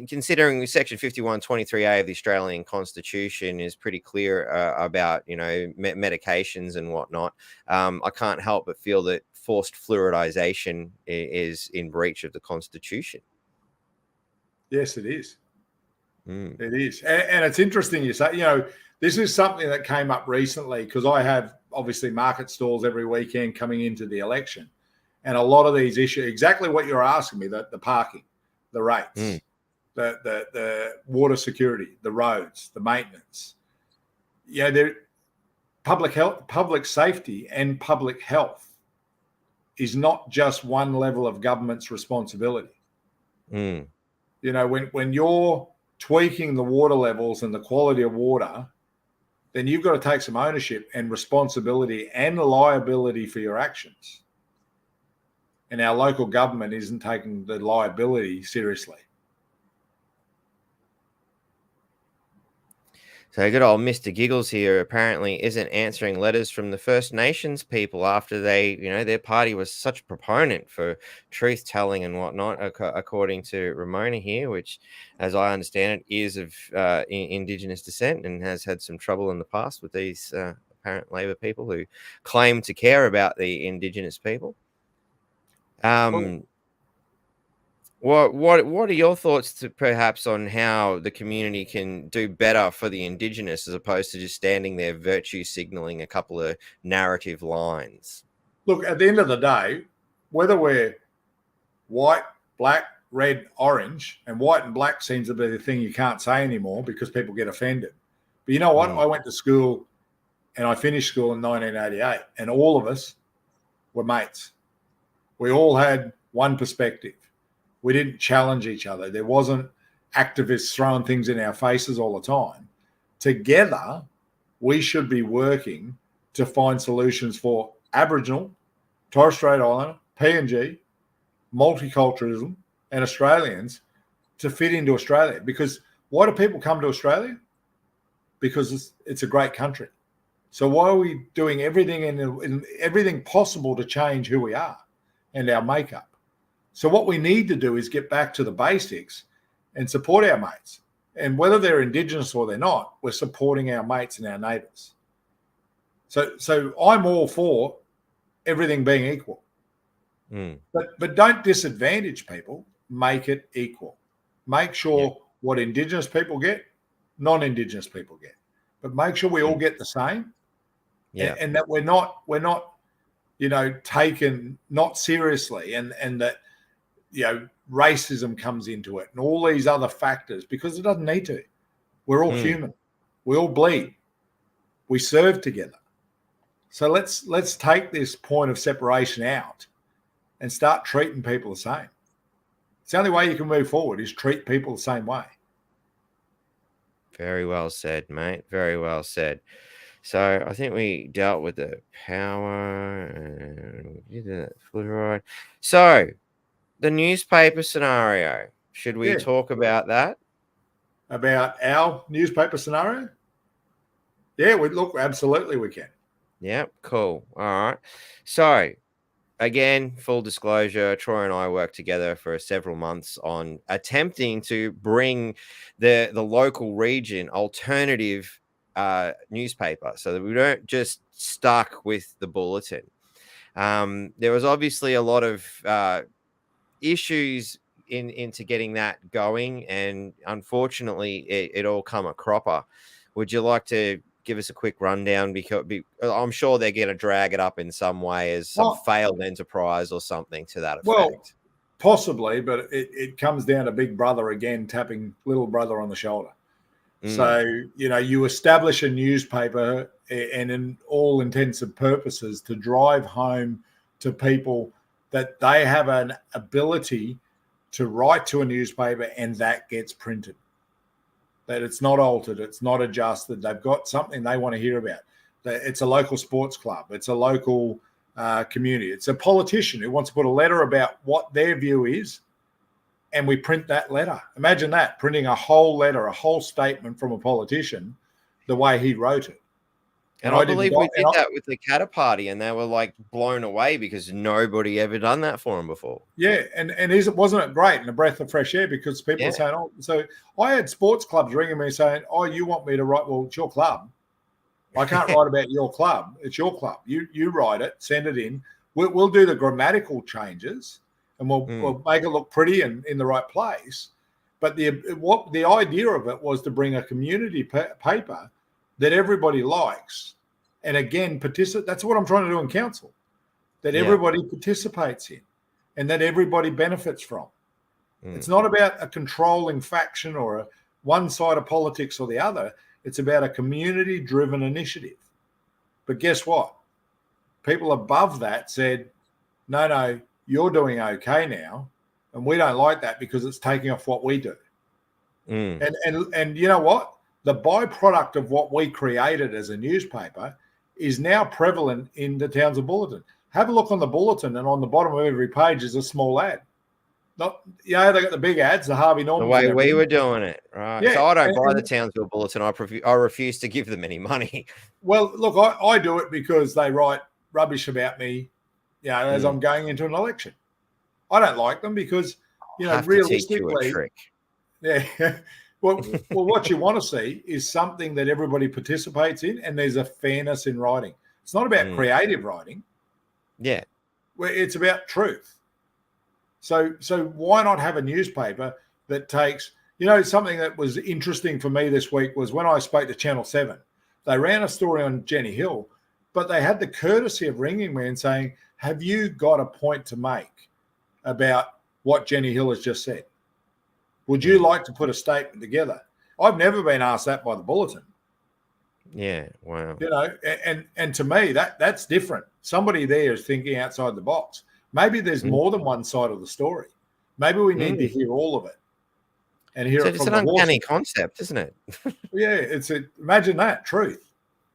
considering Section 51(23)(a) of the Australian Constitution is pretty clear about, medications and whatnot, I can't help but feel that forced fluoridization is in breach of the Constitution. Yes, it is. It is. And it's interesting you say, this is something that came up recently because I have obviously market stalls every weekend coming into the election. And a lot of these issues, exactly what you're asking me, the parking, the rates, the water security, the roads, the maintenance. Public health, public safety and public health is not just one level of government's responsibility. When you're tweaking the water levels and the quality of water, then you've got to take some ownership and responsibility and liability for your actions. And our local government isn't taking the liability seriously. So good old Mr. Giggles here apparently isn't answering letters from the First Nations people after they, their party was such a proponent for truth telling and whatnot, according to Ramona here, which, as I understand it, is of Indigenous descent and has had some trouble in the past with these apparent Labor people who claim to care about the Indigenous people. What are your thoughts perhaps on how the community can do better for the Indigenous as opposed to just standing there virtue signaling a couple of narrative lines? Look, at the end of the day, whether we're white, black, red, orange, and white and black seems to be the thing you can't say anymore because people get offended. But you know what? I went to school and I finished school in 1988, and all of us were mates. We all had one perspective. We didn't challenge each other. There wasn't activists throwing things in our faces all the time. Together, we should be working to find solutions for Aboriginal, Torres Strait Islander, PNG, multiculturalism, and Australians to fit into Australia. Because why do people come to Australia? Because it's a great country. So why are we doing everything in everything possible to change who we are and our makeup? So what we need to do is get back to the basics and support our mates. And whether they're Indigenous or they're not, we're supporting our mates and our neighbours. So I'm all for everything being equal. But don't disadvantage people. Make it equal. Make sure what Indigenous people get, non-Indigenous people get. But make sure we all get the same. And that we're not, taken not seriously, and that, racism comes into it and all these other factors, because it doesn't need to. We're all human. We all bleed. We serve together. So let's take this point of separation out and start treating people the same. It's the only way you can move forward, is treat people the same way. Very well said, mate. Very well said. So I think we dealt with the power and we did that fluoride. So the newspaper scenario, should we talk about that? About our newspaper scenario? Yeah, absolutely we can. Yep, cool. All right. So again, full disclosure, Troy and I worked together for several months on attempting to bring the local region alternative newspaper, so that we don't just stuck with the Bulletin. There was obviously a lot of issues into getting that going, and unfortunately it all come a cropper. Would you like to give us a quick rundown? Because I'm sure they're going to drag it up in some way as some failed enterprise or something to that effect. Well, possibly, but it comes down to Big Brother again tapping little brother on the shoulder. So, you establish a newspaper, and in all intents and purposes, to drive home to people that they have an ability to write to a newspaper and that gets printed. That it's not altered, it's not adjusted. They've got something they want to hear about. It's a local sports club. It's a local community. It's a politician who wants to put a letter about what their view is, and we print that letter. Imagine that, printing a whole letter, a whole statement from a politician the way he wrote it. And I believe we did that with the Katter Party, and they were like blown away because nobody ever done that for them before. Yeah, and wasn't it great and a breath of fresh air, because people are saying, so I had sports clubs ringing me saying, you want me to write? Well, it's your club. I can't write about your club. It's your club. You write it, send it in. We'll do the grammatical changes, and we'll make it look pretty and in the right place. But the idea of it was to bring a community paper that everybody likes, and again, that's what I'm trying to do in council, that everybody participates in and that everybody benefits from. It's not about a controlling faction or a one side of politics or the other. It's about a community-driven initiative. But guess what? People above that said, no, you're doing okay now, and we don't like that because it's taking off what we do. And you know what? The byproduct of what we created as a newspaper is now prevalent in the Townsville Bulletin. Have a look on the Bulletin, and on the bottom of every page is a small ad. They got the big ads, the Harvey Norman. The way we were doing it, right? Yeah, so I don't buy the Townsville Bulletin. I refuse to give them any money. Well, look, I do it because they write rubbish about me, as I'm going into an election. I don't like them because, realistically, a trick. Yeah. Well, what you want to see is something that everybody participates in, and there's a fairness in writing. It's not about creative writing. Yeah. It's about truth. So why not have a newspaper that takes, something that was interesting for me this week was when I spoke to Channel 7. They ran a story on Jenny Hill, but they had the courtesy of ringing me and saying, have you got a point to make about what Jenny Hill has just said? Would you like to put a statement together? I've never been asked that by the Bulletin. Yeah. Wow. You know, and to me, that's different. Somebody there is thinking outside the box. Maybe there's more than one side of the story. Maybe we need to hear all of it and hear So it it's from an the horse. uncanny concept, isn't it? Yeah, imagine that truth.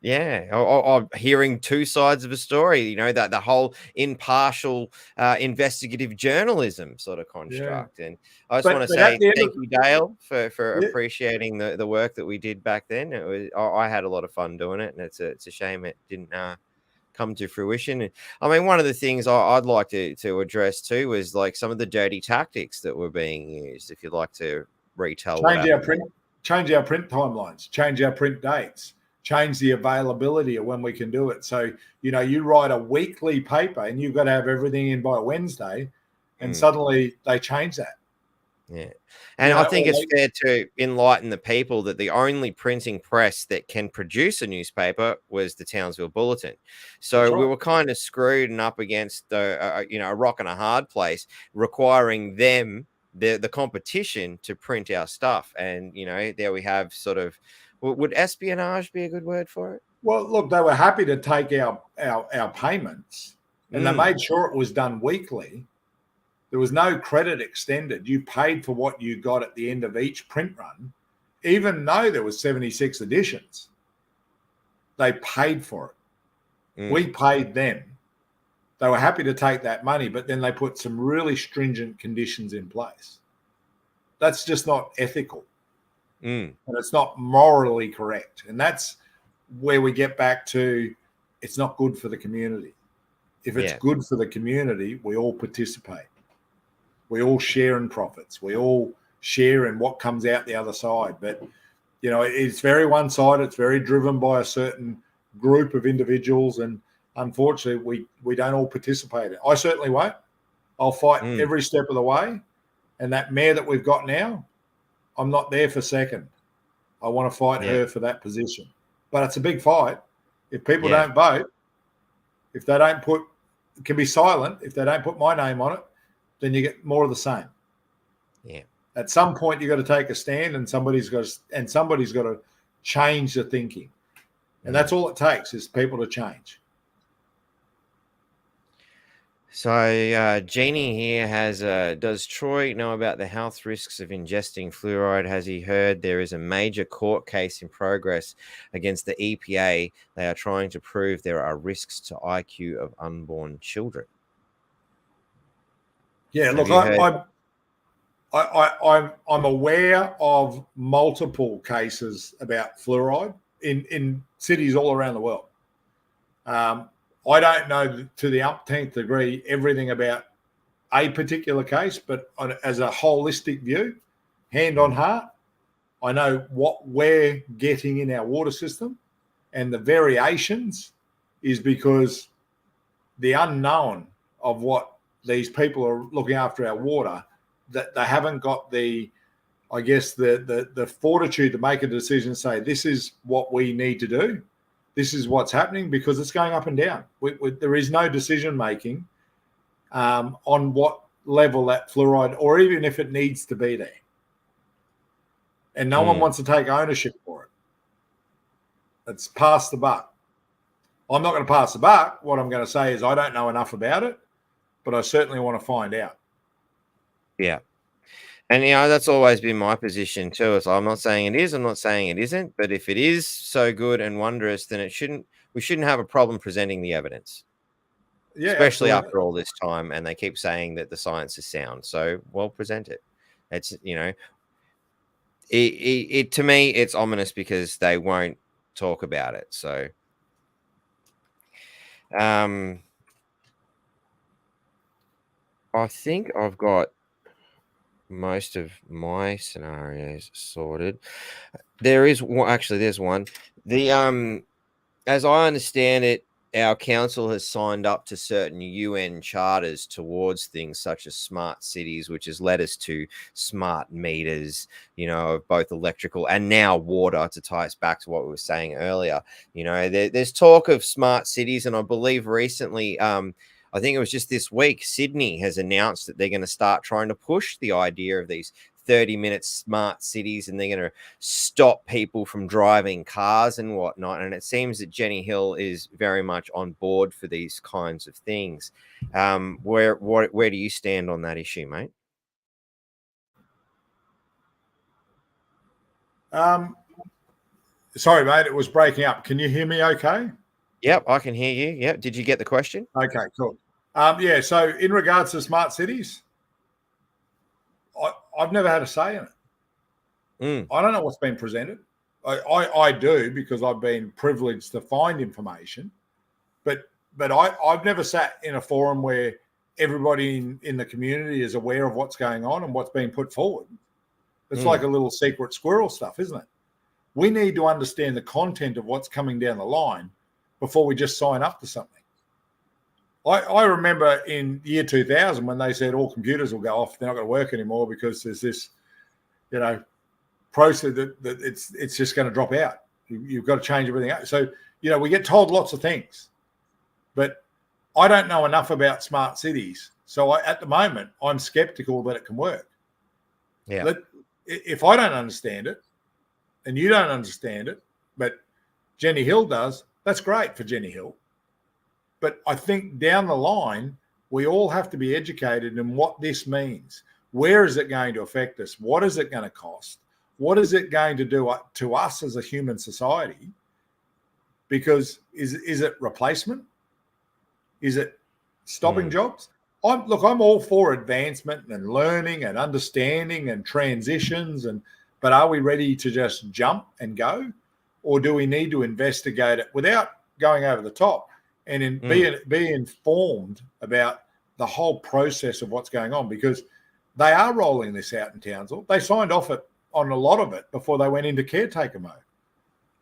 Yeah, or hearing two sides of a story, you know, that the whole impartial investigative journalism sort of Yeah, construct. And I just want to but at say the end thank of you, Dale, for yeah, appreciating the work that we did back then. It was I had a lot of fun doing it, and it's a shame it didn't come to fruition. And, I mean, one of the things I'd like to address too was like some of the dirty tactics that were being used. If you'd like to retell what change our happened. print, change our print timelines, change our print dates, change the availability of when we can do it. So, you know, you write a weekly paper and you've got to have everything in by Wednesday, and suddenly they change that. Yeah. And I think it's fair to enlighten the people that the only printing press that can produce a newspaper was the Townsville Bulletin. So we were kind of screwed and up against a rock and a hard place, requiring them, the competition, to print our stuff. And, you know, there we have sort of, would espionage be a good word for it? Well, look, they were happy to take our payments, and they made sure it was done weekly. There was no credit extended. You paid for what you got at the end of each print run, even though there was 76 editions. They paid for it. We paid them. They were happy to take that money, but then they put some really stringent conditions in place. That's just not ethical. And it's not morally correct. And that's where we get back to it's not good for the community. If it's good for the community, we all participate. We all share in profits. We all share in what comes out the other side. But, you know, it's very one-sided. It's very driven by a certain group of individuals. And unfortunately, we don't all participate in it. I certainly won't. I'll fight every step of the way. And that mayor that we've got now, I'm not there for second. I want to fight her for that position. But it's a big fight. If people don't vote, if they don't put, it can be silent, if they don't put my name on it, then you get more of the same. Yeah. At some point, you got to take a stand, and somebody's got to change the thinking, and that's all it takes is people to change. So Jeannie here has, does Troy know about the health risks of ingesting fluoride? Has he heard there is a major court case in progress against the EPA? They are trying to prove there are risks to IQ of unborn children. Yeah, look, I'm aware of multiple cases about fluoride in cities all around the world. I don't know to the umpteenth degree everything about a particular case, but as a holistic view, hand on heart, I know what we're getting in our water system, and the variations is because the unknown of what these people are looking after our water, that they haven't got the fortitude to make a decision and say, this is what we need to do. This is what's happening, because it's going up and down. There is no decision making on what level that fluoride, or even if it needs to be there. And no one wants to take ownership for it. It's pass the buck. I'm not going to pass the buck. What I'm going to say is I don't know enough about it, but I certainly want to find out. Yeah. And, you know, that's always been my position too. So I'm not saying it is, I'm not saying it isn't, but if it is so good and wondrous, then we shouldn't have a problem presenting the evidence. Yeah, especially absolutely. After all this time, and they keep saying that the science is sound. So, well, present it. It's, you know, it to me, it's ominous because they won't talk about it. So, I think I've got most of my scenarios sorted. There's one. The as I understand it, our council has signed up to certain UN charters towards things such as smart cities, which has led us to smart meters, you know, of both electrical and now water, to tie us back to what we were saying earlier. You know, there's talk of smart cities, and I believe recently, I think it was just this week, Sydney has announced that they're going to start trying to push the idea of these 30-minute smart cities, and they're going to stop people from driving cars and whatnot. And it seems that Jenny Hill is very much on board for these kinds of things. Where do you stand on that issue, mate? Sorry, mate, it was breaking up. Can you hear me okay? Yep, I can hear you. Yep. Did you get the question? Okay, cool. Yeah, so in regards to smart cities, I've never had a say in it. I don't know what's been presented. I do, because I've been privileged to find information, but I've never sat in a forum where everybody in the community is aware of what's going on and what's being put forward. It's like a little secret squirrel stuff, isn't it? We need to understand the content of what's coming down the line before we just sign up to something. I remember in year 2000 when they said all computers will go off, they're not going to work anymore because there's this, process that it's just going to drop out. You've got to change everything out. So, we get told lots of things, but I don't know enough about smart cities. So at the moment, I'm skeptical that it can work. Yeah. If I don't understand it and you don't understand it, but Jenny Hill does, that's great for Jenny Hill. But I think down the line, we all have to be educated in what this means. Where is it going to affect us? What is it going to cost? What is it going to do to us as a human society? Because is it replacement? Is it stopping jobs? I'm all for advancement and learning and understanding and transitions, but are we ready to just jump and go? Or do we need to investigate it without going over the top and be informed about the whole process of what's going on? Because they are rolling this out in Townsville. They signed off on a lot of it before they went into caretaker mode.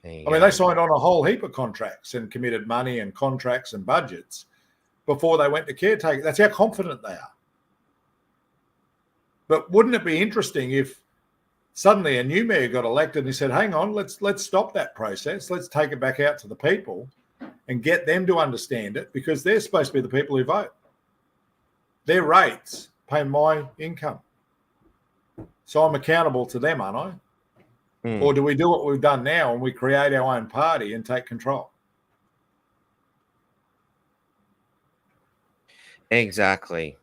They signed on a whole heap of contracts and committed money and contracts and budgets before they went to caretaker. That's how confident they are. But wouldn't it be interesting if suddenly a new mayor got elected and he said, hang on, let's stop that process. Let's take it back out to the people and get them to understand it, because they're supposed to be the people who vote. Their rates pay my income. So I'm accountable to them, aren't I? Or do we do what we've done now and we create our own party and take control? Exactly.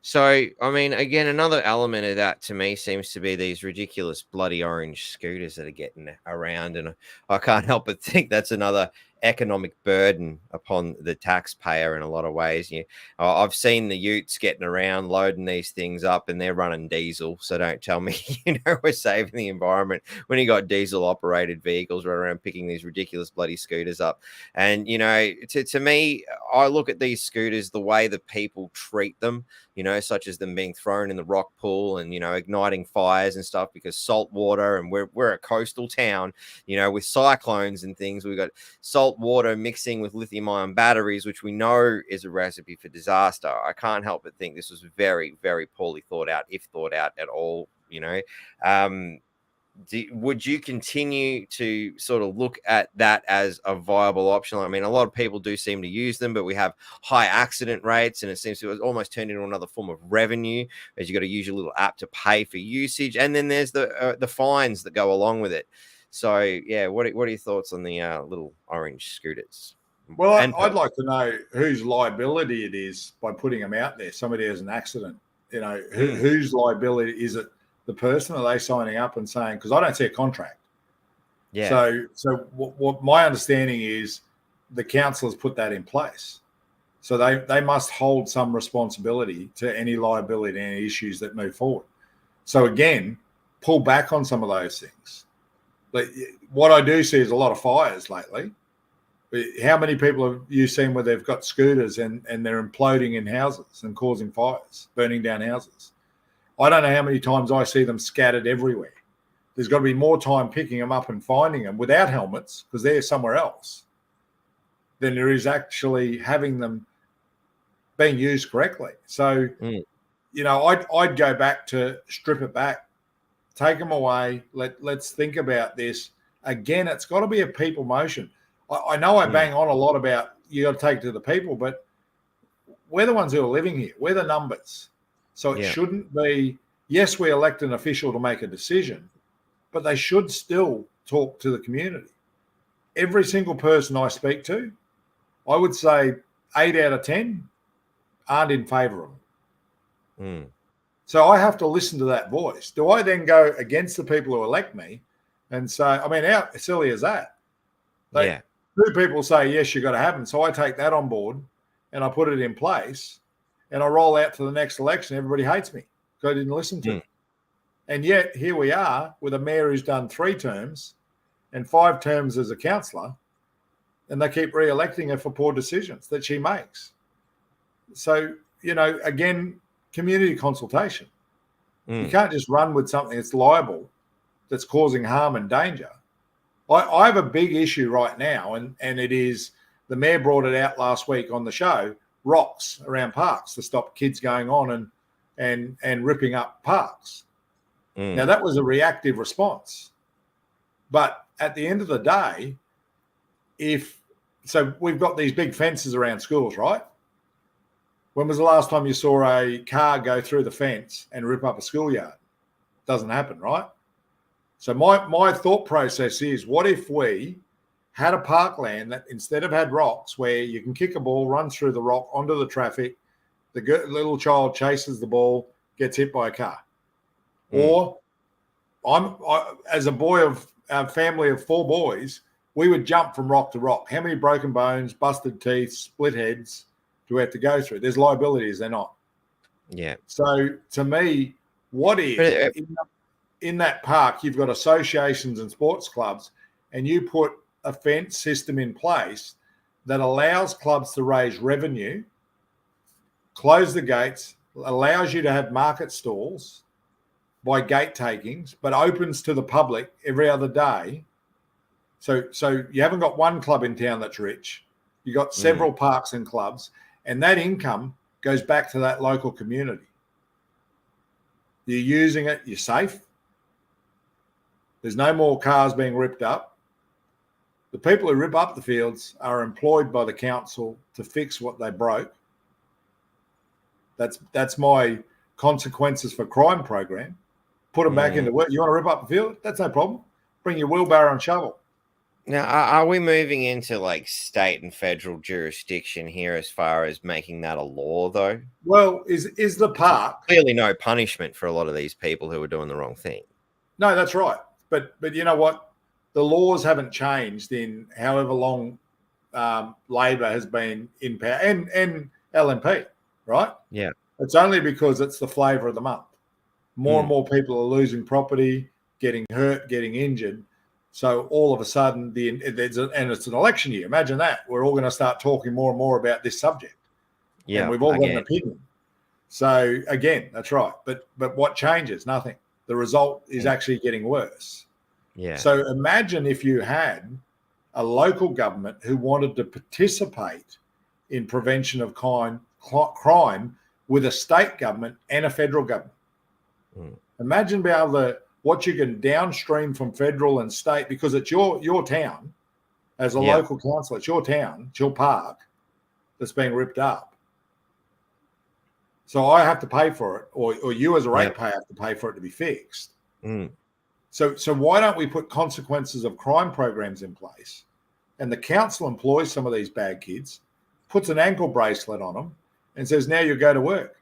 So, again, another element of that to me seems to be these ridiculous bloody orange scooters that are getting around. And I can't help but think that's another economic burden upon the taxpayer in a lot of ways. I've seen the utes getting around loading these things up, and they're running diesel. So don't tell me, we're saving the environment when you got diesel operated vehicles right around picking these ridiculous bloody scooters up. And, to me, I look at these scooters, the way the people treat them, such as them being thrown in the rock pool and, igniting fires and stuff, because salt water, and we're a coastal town, with cyclones and things. We've got salt water mixing with lithium-ion batteries, which we know is a recipe for disaster. I can't help but think this was very, very poorly thought out, if thought out at all. Would you continue to sort of look at that as a viable option? A lot of people do seem to use them, but we have high accident rates, and it seems to have almost turned into another form of revenue, as you got to use your little app to pay for usage, and then there's the fines that go along with it. So, yeah, what are your thoughts on the little orange scooters? Well, I'd like to know whose liability it is by putting them out there. Somebody has an accident, whose liability is it? The person? Are they signing up and saying, because I don't see a contract. Yeah. So what my understanding is, the council has put that in place. So they must hold some responsibility to any liability and any issues that move forward. So again, pull back on some of those things. What I do see is a lot of fires lately. How many people have you seen where they've got scooters and they're imploding in houses and causing fires, burning down houses? I don't know how many times I see them scattered everywhere. There's got to be more time picking them up and finding them without helmets, because they're somewhere else, than there is actually having them being used correctly. So, I'd go back to strip it back, take them away. Let's think about this. Again, it's got to be a people motion. I know I bang on a lot about you got to take it to the people, but we're the ones who are living here. We're the numbers. So it shouldn't be, yes, we elect an official to make a decision, but they should still talk to the community. Every single person I speak to, I would say 8 out of 10 aren't in favour of them. So I have to listen to that voice. Do I then go against the people who elect me and say, I mean, how silly is that? Two people say, yes, you've got to have them. So I take that on board and I put it in place and I roll out to the next election. Everybody hates me because I didn't listen to them. And yet here we are with a mayor who's done 3 terms and 5 terms as a councillor, and they keep re-electing her for poor decisions that she makes. So, again, community consultation. You can't just run with something that's liable, that's causing harm and danger. I have a big issue right now, and it is, the mayor brought it out last week on the show, rocks around parks to stop kids going on and ripping up parks. Now, that was a reactive response. But at the end of the day, so we've got these big fences around schools, right? When was the last time you saw a car go through the fence and rip up a schoolyard? Doesn't happen, right? So my thought process is, what if we had a parkland that instead of had rocks where you can kick a ball, run through the rock onto the traffic, the little child chases the ball, gets hit by a car. Or as a boy of a family of 4 boys, we would jump from rock to rock. How many broken bones, busted teeth, split heads do we have to go through? There's liability, is there not? Yeah. So to me, what if in that park you've got associations and sports clubs and you put a fence system in place that allows clubs to raise revenue, close the gates, allows you to have market stalls by gate takings, but opens to the public every other day. So you haven't got one club in town that's rich. You've got several parks and clubs, and that income goes back to that local community. You're using it, you're safe. There's no more cars being ripped up. The people who rip up the fields are employed by the council to fix what they broke. That's my consequences for crime program. Put them back into work. You want to rip up the field? That's no problem. Bring your wheelbarrow and shovel. Now, are we moving into like state and federal jurisdiction here as far as making that a law, though? Well, is the park clearly no punishment for a lot of these people who are doing the wrong thing? No, that's right. But you know what? The laws haven't changed in however long Labor has been in power, and LNP, right? Yeah. It's only because it's the flavour of the month. More and more people are losing property, getting hurt, getting injured. So all of a sudden, and it's an election year. Imagine that. We're all going to start talking more and more about this subject. Yeah, and we've all got an opinion. So again, that's right. But what changes? Nothing. The result is actually getting worse. Yeah. So imagine if you had a local government who wanted to participate in prevention of crime with a state government and a federal government. Imagine being able to, what you can downstream from federal and state, because it's your town as a local council, it's your town, it's your park that's being ripped up. So I have to pay for it, or you as a ratepayer have to pay for it to be fixed. So why don't we put consequences of crime programs in place? And the council employs some of these bad kids, puts an ankle bracelet on them, and says, now you go to work.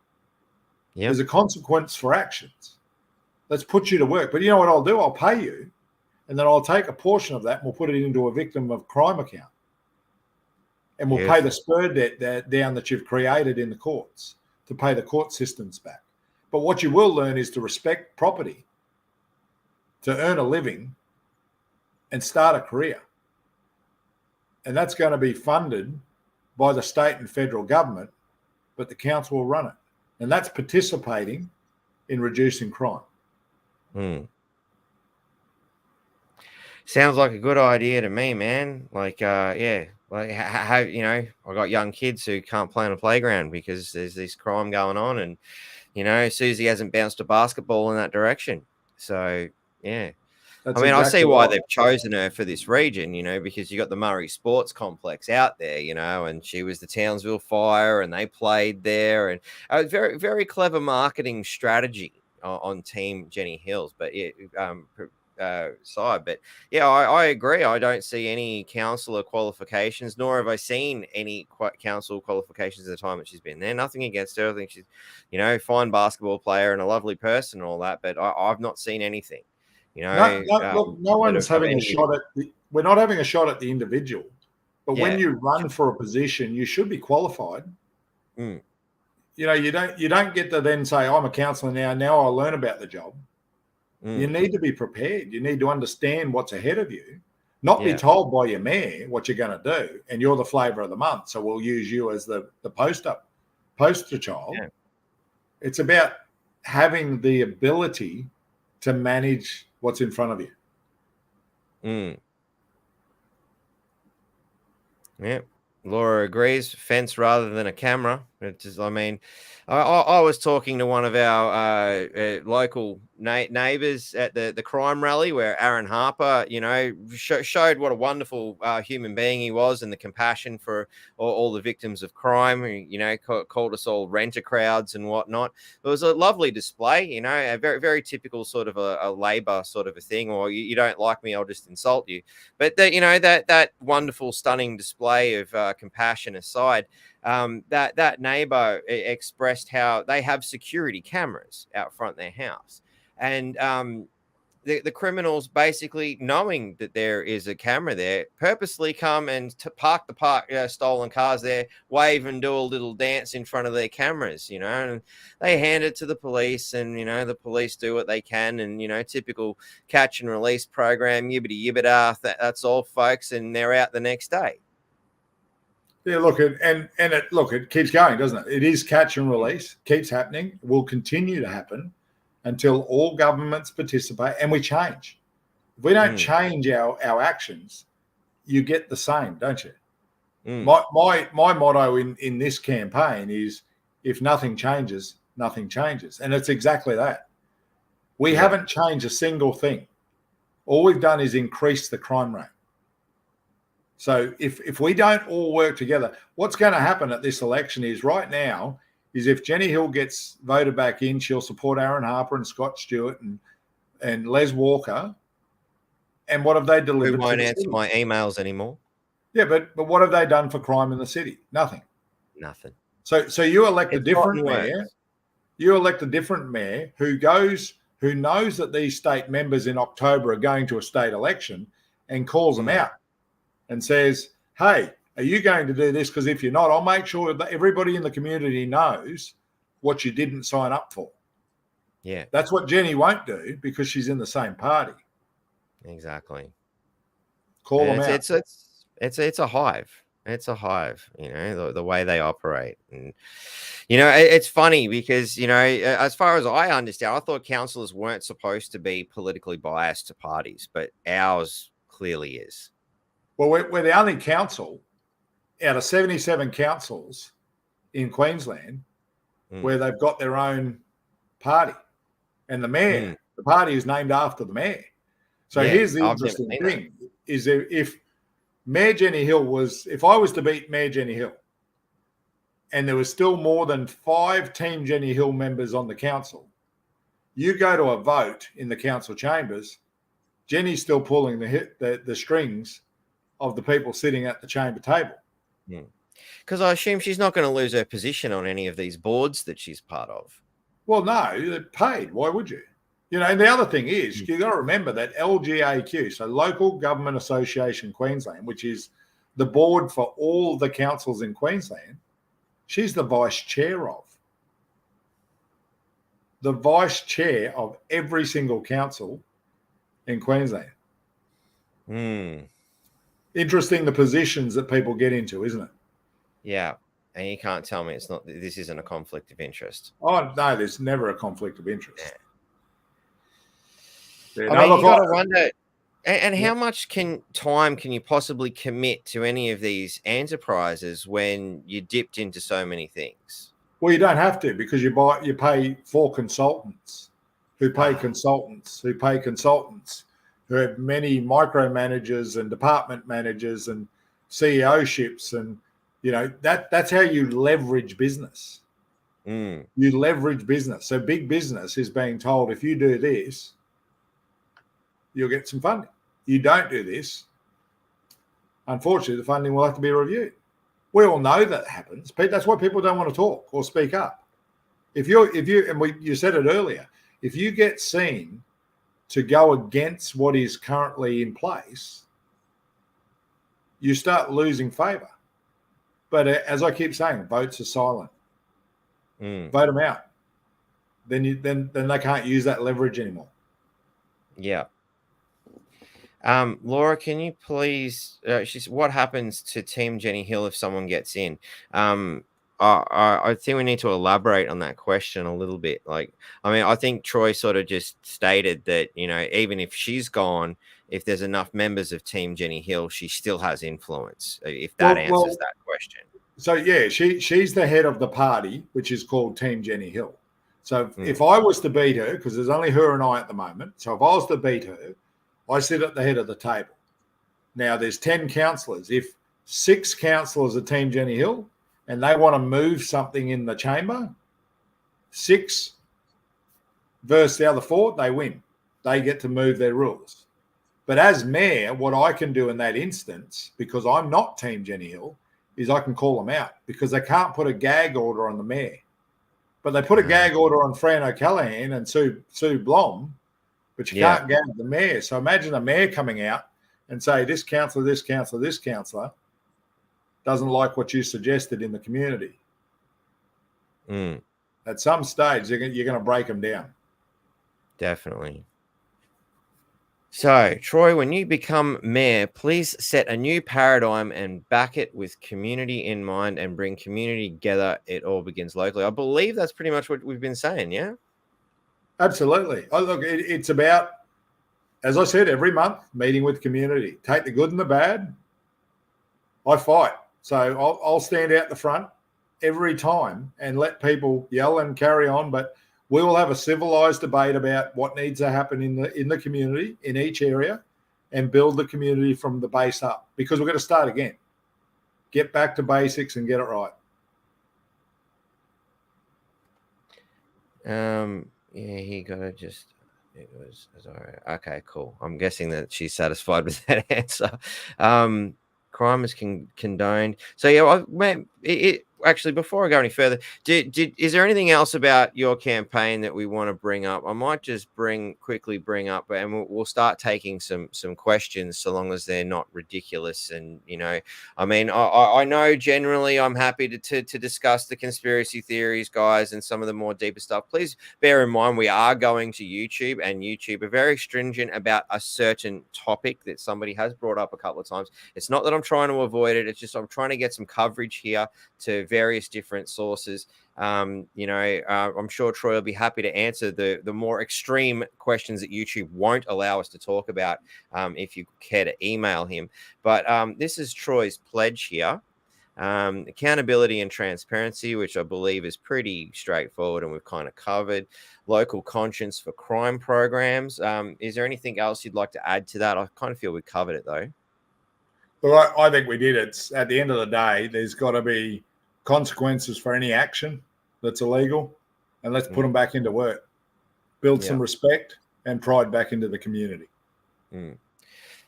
There's a consequence for actions. Let's put you to work. But you know what I'll do? I'll pay you, and then I'll take a portion of that and we'll put it into a victim of crime account. And we'll pay the spur debt down that you've created in the courts to pay the court systems back. But what you will learn is to respect property, to earn a living, and start a career. And that's going to be funded by the state and federal government, but the council will run it. And that's participating in reducing crime. Sounds like a good idea to me, man. Like, like how I got young kids who can't play on a playground because there's this crime going on, and Susie hasn't bounced a basketball in that direction. So I mean, I see why they've chosen her for this region, because you got the Murray Sports Complex out there, and she was the Townsville Fire and they played there. And very, very clever marketing strategy on Team Jenny Hills. But yeah, side. But yeah, I agree. I don't see any councillor qualifications, nor have I seen any council qualifications at the time that she's been there. Nothing against her. I think she's, fine basketball player and a lovely person and all that. But I've not seen anything. Look, no one's having a shot at we're not having a shot at the individual, but when you run for a position, you should be qualified. You don't get to then say, I'm a councillor now I'll learn about the job. You need to be prepared. You need to understand what's ahead of you, not be told by your mayor what you're going to do, and you're the flavour of the month, so we'll use you as the poster child. Yeah. It's about having the ability to manage what's in front of you. Yeah, Laura agrees. Fence rather than a camera. I was talking to one of our local neighbours at the crime rally where Aaron Harper, showed what a wonderful human being he was and the compassion for all the victims of crime. Called us all renter crowds and whatnot. It was a lovely display, a very, very typical sort of a Labor sort of a thing, or you don't like me, I'll just insult you. But that wonderful, stunning display of compassion aside, that neighbor expressed how they have security cameras out front of their house, and the criminals, basically knowing that there is a camera there, purposely come and park stolen cars there, wave and do a little dance in front of their cameras, and they hand it to the police, and the police do what they can, and typical catch and release program, yibbity yibbida, that's all, folks, and they're out the next day. Yeah, look, it keeps going, doesn't it? It is catch and release, keeps happening, will continue to happen until all governments participate and we change. If we don't change our actions, you get the same, don't you? My motto in this campaign is, if nothing changes, nothing changes. And it's exactly that. We haven't changed a single thing. All we've done is increase the crime rate. So if we don't all work together, what's going to happen at this election is, right now, is if Jenny Hill gets voted back in, she'll support Aaron Harper and Scott Stewart and Les Walker. And what have they delivered? Who won't answer my emails anymore? Yeah, but what have they done for crime in the city? Nothing. So you elect a different mayor. You elect a different mayor who knows that these state members in October are going to a state election, and calls them out and says, hey, are you going to do this? Because if you're not, I'll make sure that everybody in the community knows what you didn't sign up for. Yeah. That's what Jenny won't do, because she's in the same party. Exactly. Call them out. It's a hive. It's a hive, the way they operate. And, it's funny because, as far as I understand, I thought councillors weren't supposed to be politically biased to parties, but ours clearly is. Well, we're the only council out of 77 councils in Queensland where they've got their own party. And the mayor, the party is named after the mayor. So here's the interesting thing, is if Mayor Jenny Hill if I was to beat Mayor Jenny Hill and there was still more than 5 Team Jenny Hill members on the council, you go to a vote in the council chambers, Jenny's still pulling the strings of the people sitting at the chamber table. Because I assume she's not going to lose her position on any of these boards that she's part of. Well, no, they're paid. Why would you? And the other thing is, you've got to remember that LGAQ, so Local Government Association Queensland, which is the board for all the councils in Queensland, she's the vice chair of. The vice chair of every single council in Queensland. Interesting, the positions that people get into, isn't it? Yeah. And you can't tell me this isn't a conflict of interest. Oh, no, there's never a conflict of interest. Yeah, I mean, you got to wonder, and how much time can you possibly commit to any of these enterprises when you dipped into so many things? Well, you don't have to, because you pay for consultants who pay consultants who pay consultants who have many micromanagers and department managers and CEO-ships, and that's how you leverage business. You leverage business. So big business is being told, if you do this, you'll get some funding. You don't do this, unfortunately, the funding will have to be reviewed. We all know that happens. That's why people don't want to talk or speak up. You said it earlier, if you get seen to go against what is currently in place, you start losing favour. But as I keep saying, votes are silent. Vote them out. Then they can't use that leverage anymore. Yeah. Laura, can you please? What happens to Team Jenny Hill if someone gets in? I think we need to elaborate on that question a little bit. I think Troy sort of just stated that, even if she's gone, if there's enough members of Team Jenny Hill, she still has influence. If that answers that question. So yeah, she's the head of the party, which is called Team Jenny Hill. So if I was to beat her, because there's only her and I at the moment, so if I was to beat her, I sit at the head of the table. Now there's 10 councillors. If 6 councillors are Team Jenny Hill and they want to move something in the chamber, 6 versus the other 4, they win. They get to move their rules. But as mayor, what I can do in that instance, because I'm not Team Jenny Hill, is I can call them out, because they can't put a gag order on the mayor. But they put a gag order on Fran O'Callaghan and Sue Blom, but you can't gag the mayor. So imagine a mayor coming out and say, this councillor, this councillor, this councillor doesn't like what you suggested in the community. At some stage, you're going to break them down. Definitely. So, Troy, when you become mayor, please set a new paradigm and back it with community in mind and bring community together. It all begins locally. I believe that's pretty much what we've been saying, yeah? Absolutely. Look, it's about, as I said, every month, meeting with community. Take the good and the bad. I fight. So I'll stand out the front every time and let people yell and carry on, but we will have a civilized debate about what needs to happen in the community, in each area, and build the community from the base up, because we're going to start again. Get back to basics and get it right. He got to just, it was all right. Okay, cool. I'm guessing that she's satisfied with that answer. Crime is condoned. So yeah, actually, before I go any further, is there anything else about your campaign that we want to bring up? I might just quickly bring up, and we'll start taking some questions, so long as they're not ridiculous. And I know generally I'm happy to discuss the conspiracy theories, guys, and some of the more deeper stuff. Please bear in mind we are going to YouTube, and YouTube are very stringent about a certain topic that somebody has brought up a couple of times. It's not that I'm trying to avoid it. It's just I'm trying to get some coverage here to various different sources. I'm sure Troy will be happy to answer the more extreme questions that YouTube won't allow us to talk about, if you care to email him. But this is Troy's pledge here. Accountability and transparency, which I believe is pretty straightforward and we've kind of covered. Local conscience for crime programs. Is there anything else you'd like to add to that? I kind of feel we covered it, though. Well, I think we did. It's at the end of the day, there's got to be consequences for any action that's illegal, and let's put them back into work. Build some respect and pride back into the community.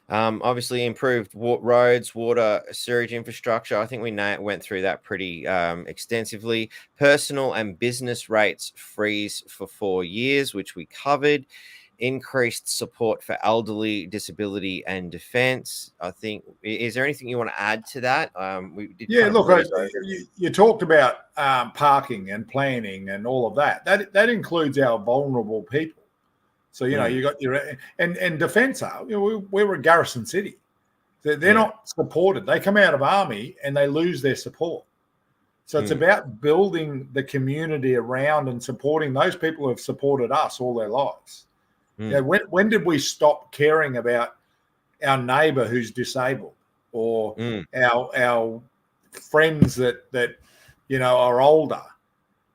Obviously, improved roads, water, sewage infrastructure. I think we went through that pretty extensively. Personal and business rates freeze for 4 years, which we covered. Increased support for elderly, disability, and defence. I think. Is there anything you want to add to that? You talked about parking and planning and all of that. That includes our vulnerable people. So you got your and defence. We're a garrison city. They're not supported. They come out of army and they lose their support. So it's about building the community around and supporting those people who have supported us all their lives. When did we stop caring about our neighbour who's disabled, or our friends that are older?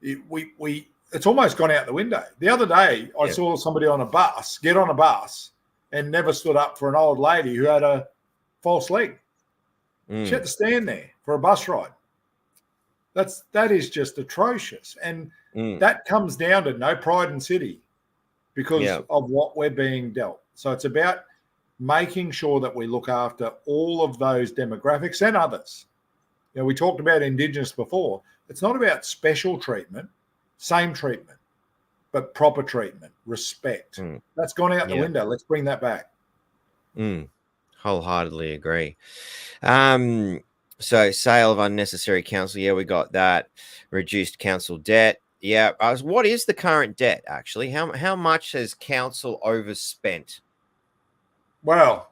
It's almost gone out the window. The other day, I saw somebody on a bus get on a bus and never stood up for an old lady who had a false leg. She had to stand there for a bus ride. That is just atrocious. And that comes down to no pride in city because of what we're being dealt. So it's about making sure that we look after all of those demographics and others. You know, we talked about Indigenous before. It's not about special treatment, same treatment, but proper treatment, respect. That's gone out the window. Let's bring that back. Wholeheartedly agree. So sale of unnecessary council. Yeah, we got that. Reduced council debt. Yeah. What is the current debt actually? How much has council overspent? Well,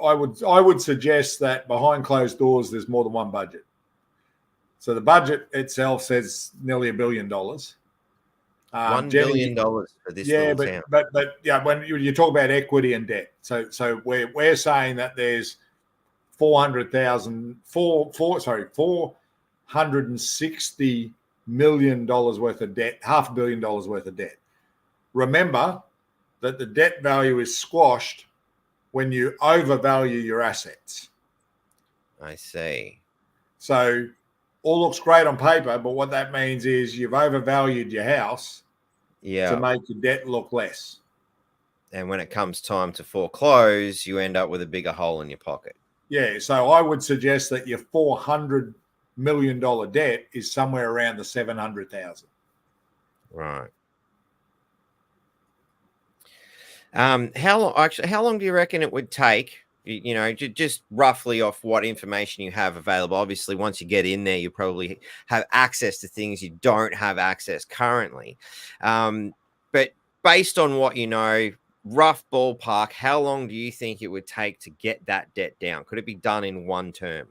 I would suggest that behind closed doors, there's more than one budget. So the budget itself says nearly $1 billion. $1 billion for this little town. But when you talk about equity and debt, so we're saying that there's $460 million worth of debt, $500 million worth of debt. Remember that the debt value is squashed when you overvalue your assets. I see. So all looks great on paper, but what that means is you've overvalued your house to make your debt look less. And when it comes time to foreclose, you end up with a bigger hole in your pocket. Yeah, so I would suggest that your $400 million debt is somewhere around the 700,000. Right. How long do you reckon it would take? You know, just roughly off what information you have available. Obviously, once you get in there, you probably have access to things you don't have access currently. But based on what you know, rough ballpark, how long do you think it would take to get that debt down? Could it be done in one term?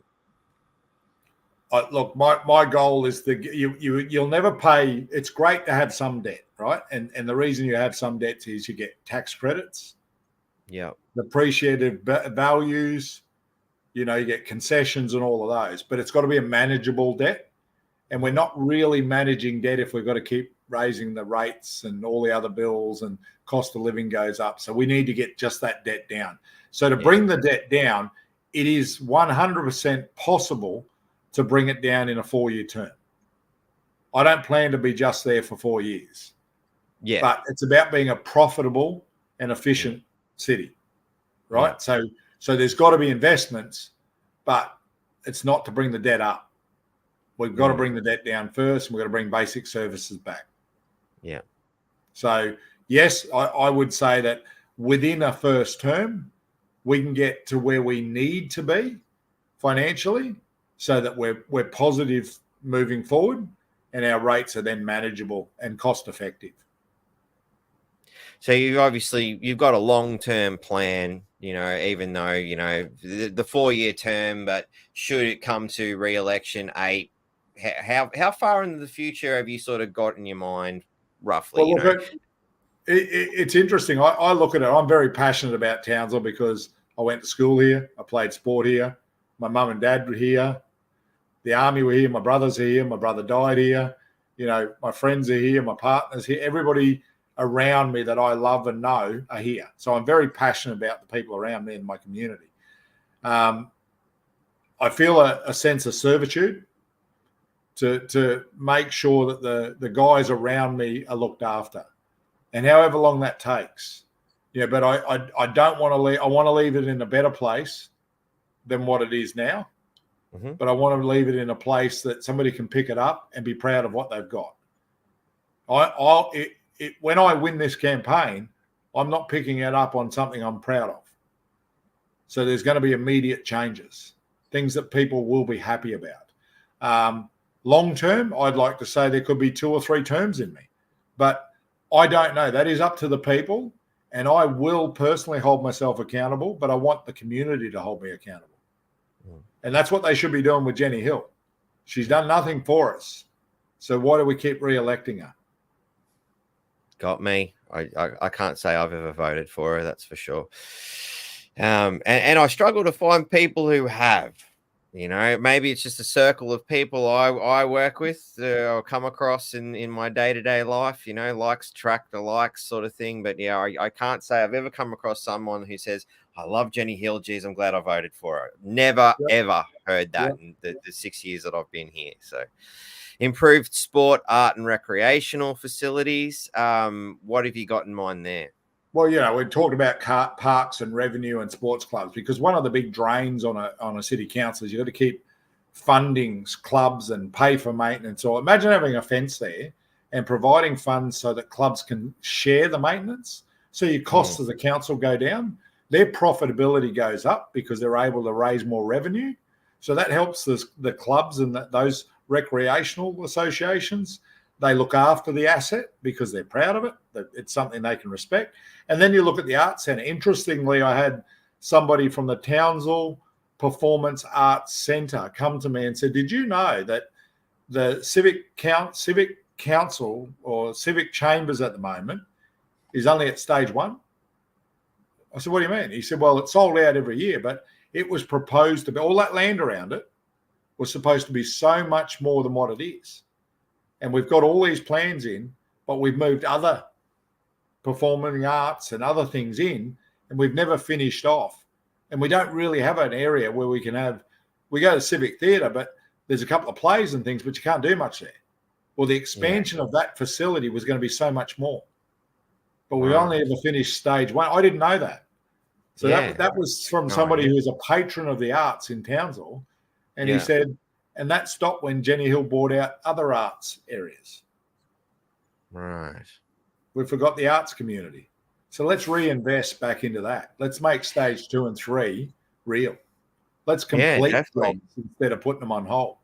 Look, my goal is you'll never pay. It's great to have some debt, right? And the reason you have some debts is you get tax credits, depreciated values, you get concessions and all of those. But it's got to be a manageable debt, and we're not really managing debt if we've got to keep raising the rates and all the other bills and cost of living goes up. So we need to get just that debt down. So to bring the debt down, it is 100% possible to bring it down in a 4-year term. I don't plan to be just there for 4 years. Yeah. But it's about being a profitable and efficient city, right? Yeah. So there's got to be investments, but it's not to bring the debt up. We've got to bring the debt down first, and we've got to bring basic services back. Yeah. So, yes, I would say that within a first term, we can get to where we need to be financially, so that we're positive moving forward and our rates are then manageable and cost effective. So you've got a long-term plan, even though, the 4-year term, but should it come to re-election 8, how far into the future have you sort of got in your mind roughly? Well, it's interesting. I look at it. I'm very passionate about Townsville because I went to school here. I played sport here. My mum and dad were here. The army were here. My brothers are here. My brother died here. My friends are here. My partner's here. Everybody around me that I love and know are here. So I'm very passionate about the people around me in my community. I feel a sense of servitude to make sure that the guys around me are looked after, and however long that takes. But I don't want to leave. I want to leave it in a better place than what it is now. Mm-hmm. But I want to leave it in a place that somebody can pick it up and be proud of what they've got. When I win this campaign, I'm not picking it up on something I'm proud of. So there's going to be immediate changes, things that people will be happy about. Long term, I'd like to say there could be 2 or 3 terms in me, but I don't know. That is up to the people, and I will personally hold myself accountable, but I want the community to hold me accountable. And that's what they should be doing with Jenny Hill. She's done nothing for us. So why do we keep re-electing her? Got me. I can't say I've ever voted for her, that's for sure. And I struggle to find people who have. You know, maybe it's just a circle of people I work with or come across in my day-to-day life, you know, likes attract the likes sort of thing. But yeah, I can't say I've ever come across someone who says, I love Jenny Hill. Geez, I'm glad I voted for her. Never, Yep. ever heard that Yep. in the 6 years that I've been here. So improved sport, art and recreational facilities. What have you got in mind there? Well, you know, we talked about parks and revenue and sports clubs, because one of the big drains on a city council is you've got to keep funding clubs and pay for maintenance. Or imagine having a fence there and providing funds so that clubs can share the maintenance. So your costs as a council go down, their profitability goes up because they're able to raise more revenue. So that helps the clubs and those recreational associations. They look after the asset because they're proud of it. It's something they can respect. And then you look at the Arts Centre. Interestingly, I had somebody from the Townsville Performance Arts Centre come to me and said, did you know that the civic council or civic chambers at the moment is only at stage 1? I said, what do you mean? He said, well, it's sold out every year, but it was proposed to be, all that land around it was supposed to be so much more than what it is. And we've got all these plans in, but we've moved other performing arts and other things in, and we've never finished off. And we don't really have an area where we can have, we go to civic theatre, but there's a couple of plays and things, but you can't do much there. Well, the expansion of that facility was going to be so much more. But we only ever finished stage 1. I didn't know that. So that was from somebody who is a patron of the arts in Townsville. And he said, and that stopped when Jenny Hill bought out other arts areas. Right. We forgot the arts community. So let's reinvest back into that. Let's make stage 2 and 3 real. Let's complete jobs instead of putting them on hold.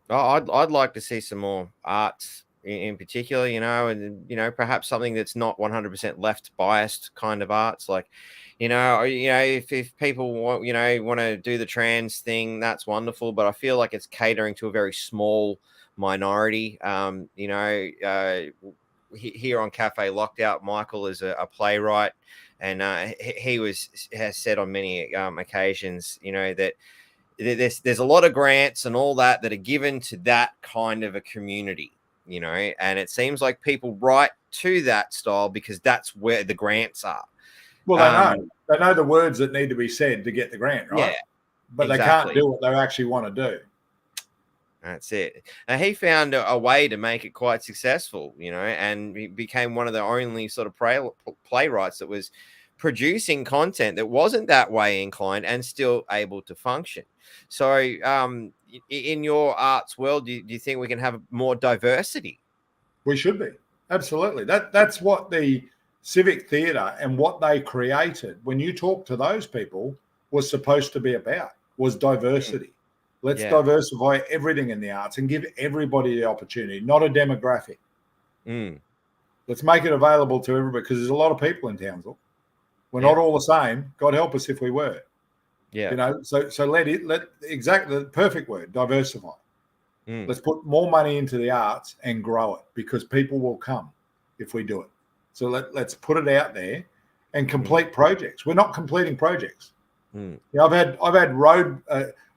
I'd like to see some more arts in particular, you know, and, you know, perhaps something that's not 100% left biased kind of arts. Like, you know, if people want to do the trans thing, that's wonderful. But I feel like it's catering to a very small minority. You know, here on Cafe Locked-Out, Michael is a playwright, and he has said on many occasions, you know, that there's a lot of grants and all that are given to that kind of a community, you know, and it seems like people write to that style because that's where the grants are. Well, they know the words that need to be said to get the grant, right? Yeah, but they can't do what they actually want to do. That's it. And he found a way to make it quite successful, you know, and he became one of the only sort of playwrights that was producing content that wasn't that way inclined and still able to function. So in your arts world, do you think we can have more diversity? We should be. Absolutely. That's what the civic theatre and what they created, when you talk to those people, was supposed to be about, was diversity. Let's diversify everything in the arts and give everybody the opportunity, not a demographic. Let's make it available to everybody, because there's a lot of people in Townsville. We're not all the same. God help us if we were. Yeah. You know, so let exactly the perfect word, diversify. Let's put more money into the arts and grow it, because people will come if we do it. So let's put it out there and complete projects. We're not completing projects. You know, I've had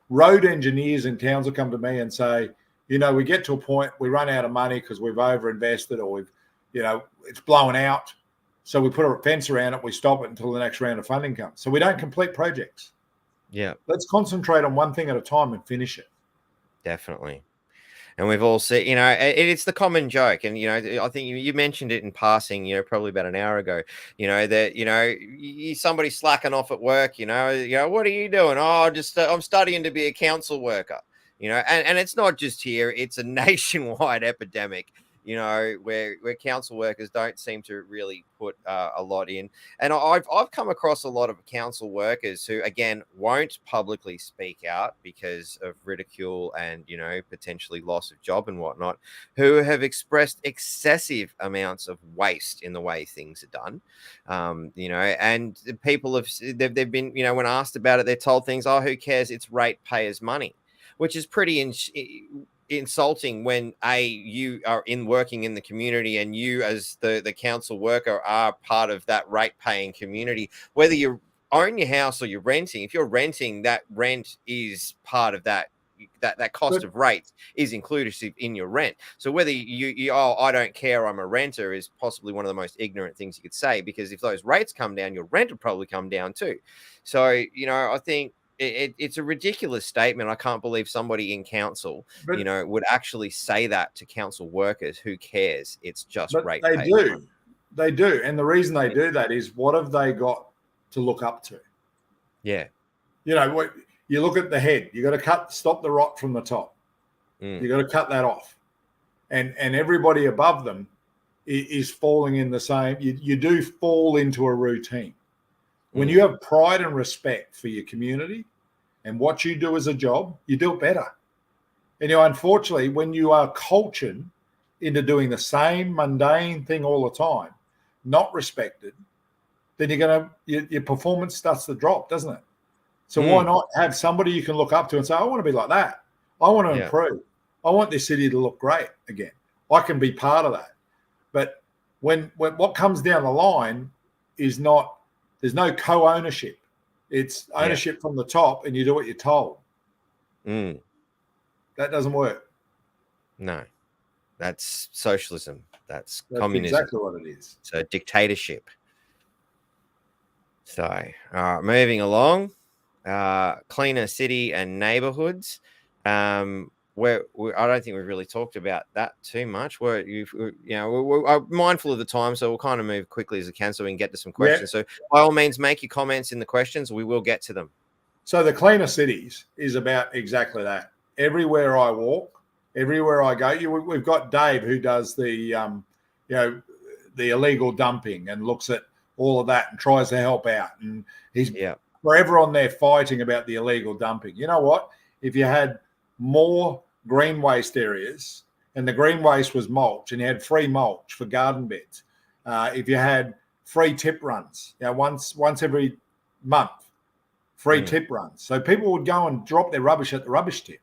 road engineers in Townsville come to me and say, you know, we get to a point, we run out of money because we've overinvested, or we've, you know, it's blowing out. So we put a fence around it, we stop it until the next round of funding comes. So we don't complete projects. Yeah. Let's concentrate on one thing at a time and finish it. Definitely. And we've all seen, you know, it's the common joke. And, you know, I think you mentioned it in passing, you know, probably about an hour ago, you know, that, you know, somebody slacking off at work, you know, what are you doing? Oh, just I'm studying to be a council worker, you know, and it's not just here. It's a nationwide epidemic, you know, where council workers don't seem to really put a lot in. And I've come across a lot of council workers who, again, won't publicly speak out because of ridicule and, you know, potentially loss of job and whatnot, who have expressed excessive amounts of waste in the way things are done. You know, and people they've been, you know, when asked about it, they're told things, oh, who cares? It's ratepayers' money, which is pretty insulting when you are working in the community, and you as the council worker are part of that rate paying community, whether you're own your house or you're renting, if you're renting, that rent is part of that cost of rates is inclusive in your rent. So whether you I don't care, I'm a renter, is possibly one of the most ignorant things you could say, because if those rates come down, your rent will probably come down too. So, I think it's a ridiculous statement. I can't believe somebody in council, would actually say that to council workers. Who cares? It's just rate. They do. And the reason they do that is, what have they got to look up to? Yeah. What you look at the head, you got to stop the rot from the top. You got to cut that off. And everybody above them is falling in the same. You do fall into a routine. When you have pride and respect for your community and what you do as a job, you do it better. And unfortunately, when you are cultured into doing the same mundane thing all the time, not respected, then your performance starts to drop, doesn't it? So why not have somebody you can look up to and say, I want to be like that. I want to improve. I want this city to look great again. I can be part of that. But when what comes down the line is not, there's no co-ownership. It's ownership from the top, and you do what you're told. That doesn't work. No. That's socialism. That's communism. Exactly what it is. It's a dictatorship. So, moving along, cleaner city and neighborhoods. Where I don't think we've really talked about that too much. We're mindful of the time, so we'll kind of move quickly as we can so we can get to some questions. So by all means, make your comments in the questions. We will get to them. So the cleaner cities is about exactly that. Everywhere I walk, everywhere I go, we've got Dave who does the illegal dumping and looks at all of that and tries to help out. And he's forever on there fighting about the illegal dumping. You know what? If you had more green waste areas, and the green waste was mulch, and you had free mulch for garden beds, if you had free tip runs, once every month, free tip runs, so people would go and drop their rubbish at the rubbish tip.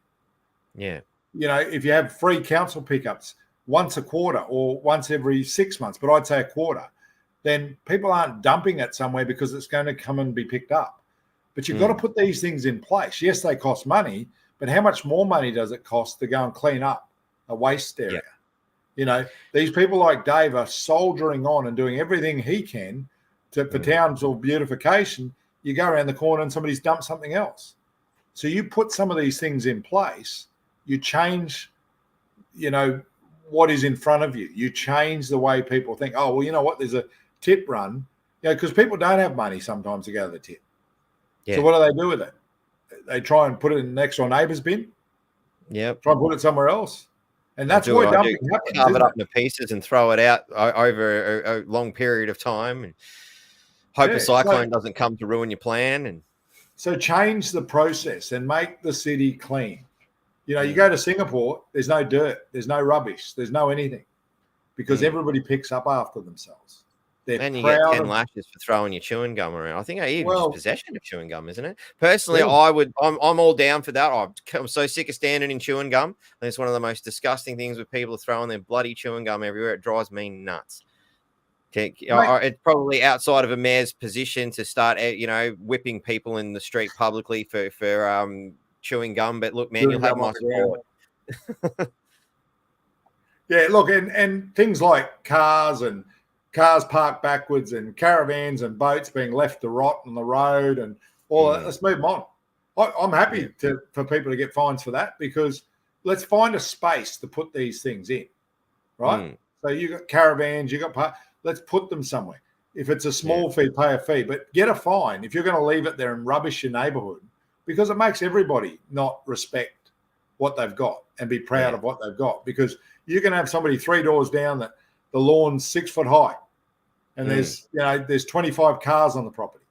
If you have free council pickups once a quarter or once every 6 months, but I'd say a quarter, then people aren't dumping it somewhere because it's going to come and be picked up. But you've got to put these things in place. Yes, they cost money, but how much more money does it cost to go and clean up a waste area? These people like Dave are soldiering on and doing everything he can for Townsville beautification. You go around the corner and somebody's dumped something else. So you put some of these things in place, you change, what is in front of you. You change the way people think, oh, well, you know what, there's a tip run, because people don't have money sometimes to go to the tip. So what do they do with it? They try and put it in the next door neighbour's bin. Try and put it somewhere else. And that's why dumping happens. Carve it up into pieces and throw it out over a long period of time, and hope a cyclone doesn't come to ruin your plan. And so change the process and make the city clean. You go to Singapore, there's no dirt, there's no rubbish, there's no anything, because everybody picks up after themselves. And you get 10 lashes for throwing your chewing gum around. I think even possession of chewing gum, isn't it? Personally, I'm all down for that. I'm so sick of standing in chewing gum. I think it's one of the most disgusting things with people throwing their bloody chewing gum everywhere. It drives me nuts. It's probably outside of a mayor's position to start, whipping people in the street publicly for chewing gum. But look, man, you'll have my support. Look, and things like cars parked backwards and caravans and boats being left to rot on the road and all that. Let's move on. I'm happy for people to get fines for that, because let's find a space to put these things in, right? So you got caravans, let's put them somewhere. If it's a small fee, pay a fee, but get a fine if you're going to leave it there and rubbish your neighbourhood, because it makes everybody not respect what they've got and be proud of what they've got. Because you can have somebody 3 doors down that the lawn's 6 foot high, and there's 25 cars on the property.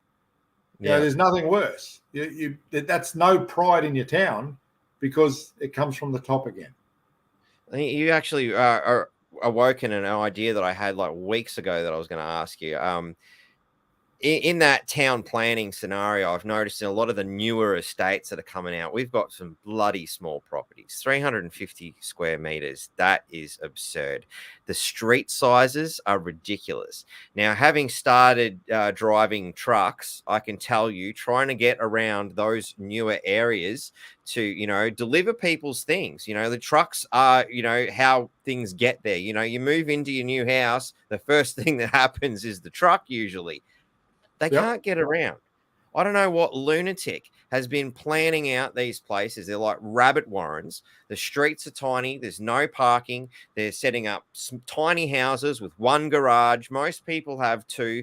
There's nothing worse. That's no pride in your town, because it comes from the top again. I think you actually are awoken an idea that I had like weeks ago that I was going to ask you. in that town planning scenario, I've noticed in a lot of the newer estates that are coming out, we've got some bloody small properties, 350 square meters. That is absurd. The street sizes are ridiculous. Now, having started driving trucks, I can tell you, trying to get around those newer areas to, deliver people's things. The trucks are, how things get there. You move into your new house, the first thing that happens is the truck usually. They can't get around. I don't know what lunatic has been planning out these places. They're like rabbit warrens. The streets are tiny. There's no parking. They're setting up some tiny houses with one garage. Most people have two,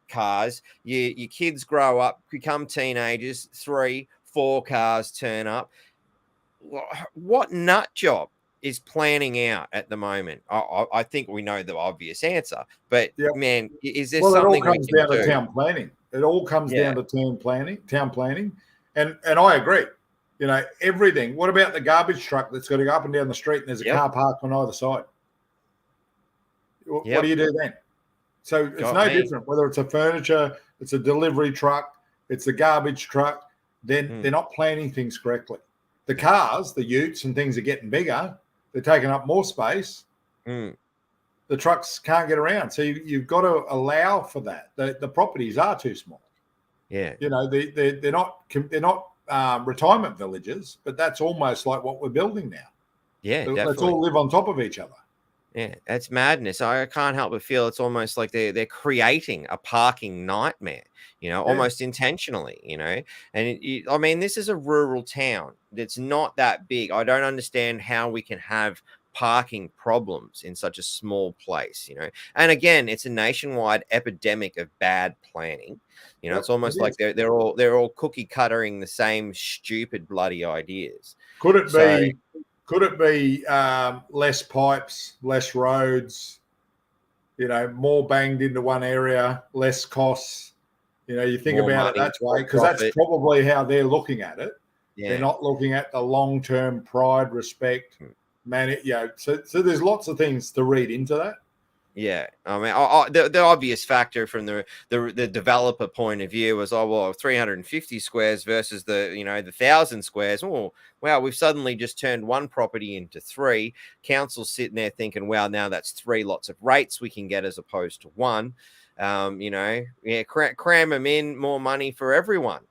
cars. Your kids grow up, become teenagers, 3, 4 cars turn up. What nut job is planning out at the moment? I think we know the obvious answer, but man, is there something? It all comes down to town planning. It all comes down to town planning, and I agree. Everything. What about the garbage truck that's got to go up and down the street and there's a car parked on either side? What do you do then? So it's no different whether it's a furniture, it's a delivery truck, it's a garbage truck. Then they're not planning things correctly. The cars, the utes and things are getting bigger. They're taking up more space. The trucks can't get around. So you've got to allow for that. The properties are too small. Yeah. They're not retirement villages, but that's almost like what we're building now. Yeah, definitely. Let's all live on top of each other. Yeah, it's madness. I can't help but feel it's almost like they're creating a parking nightmare, almost intentionally, And I mean, this is a rural town. It's not that big. I don't understand how we can have parking problems in such a small place, And again, it's a nationwide epidemic of bad planning. It's almost like they're all cookie cuttering the same stupid bloody ideas. Could it be less pipes, less roads, more banged into one area, less costs? You think more about it that way, because that's probably how they're looking at it. Yeah. They're not looking at the long-term pride, respect, So there's lots of things to read into that. Yeah, I mean, the obvious factor from the developer point of view was, 350 squares versus the 1,000 squares. Oh, wow, we've suddenly just turned one property into 3. Council's sitting there thinking, wow, now that's 3 lots of rates we can get as opposed to 1. Cram them in, more money for everyone.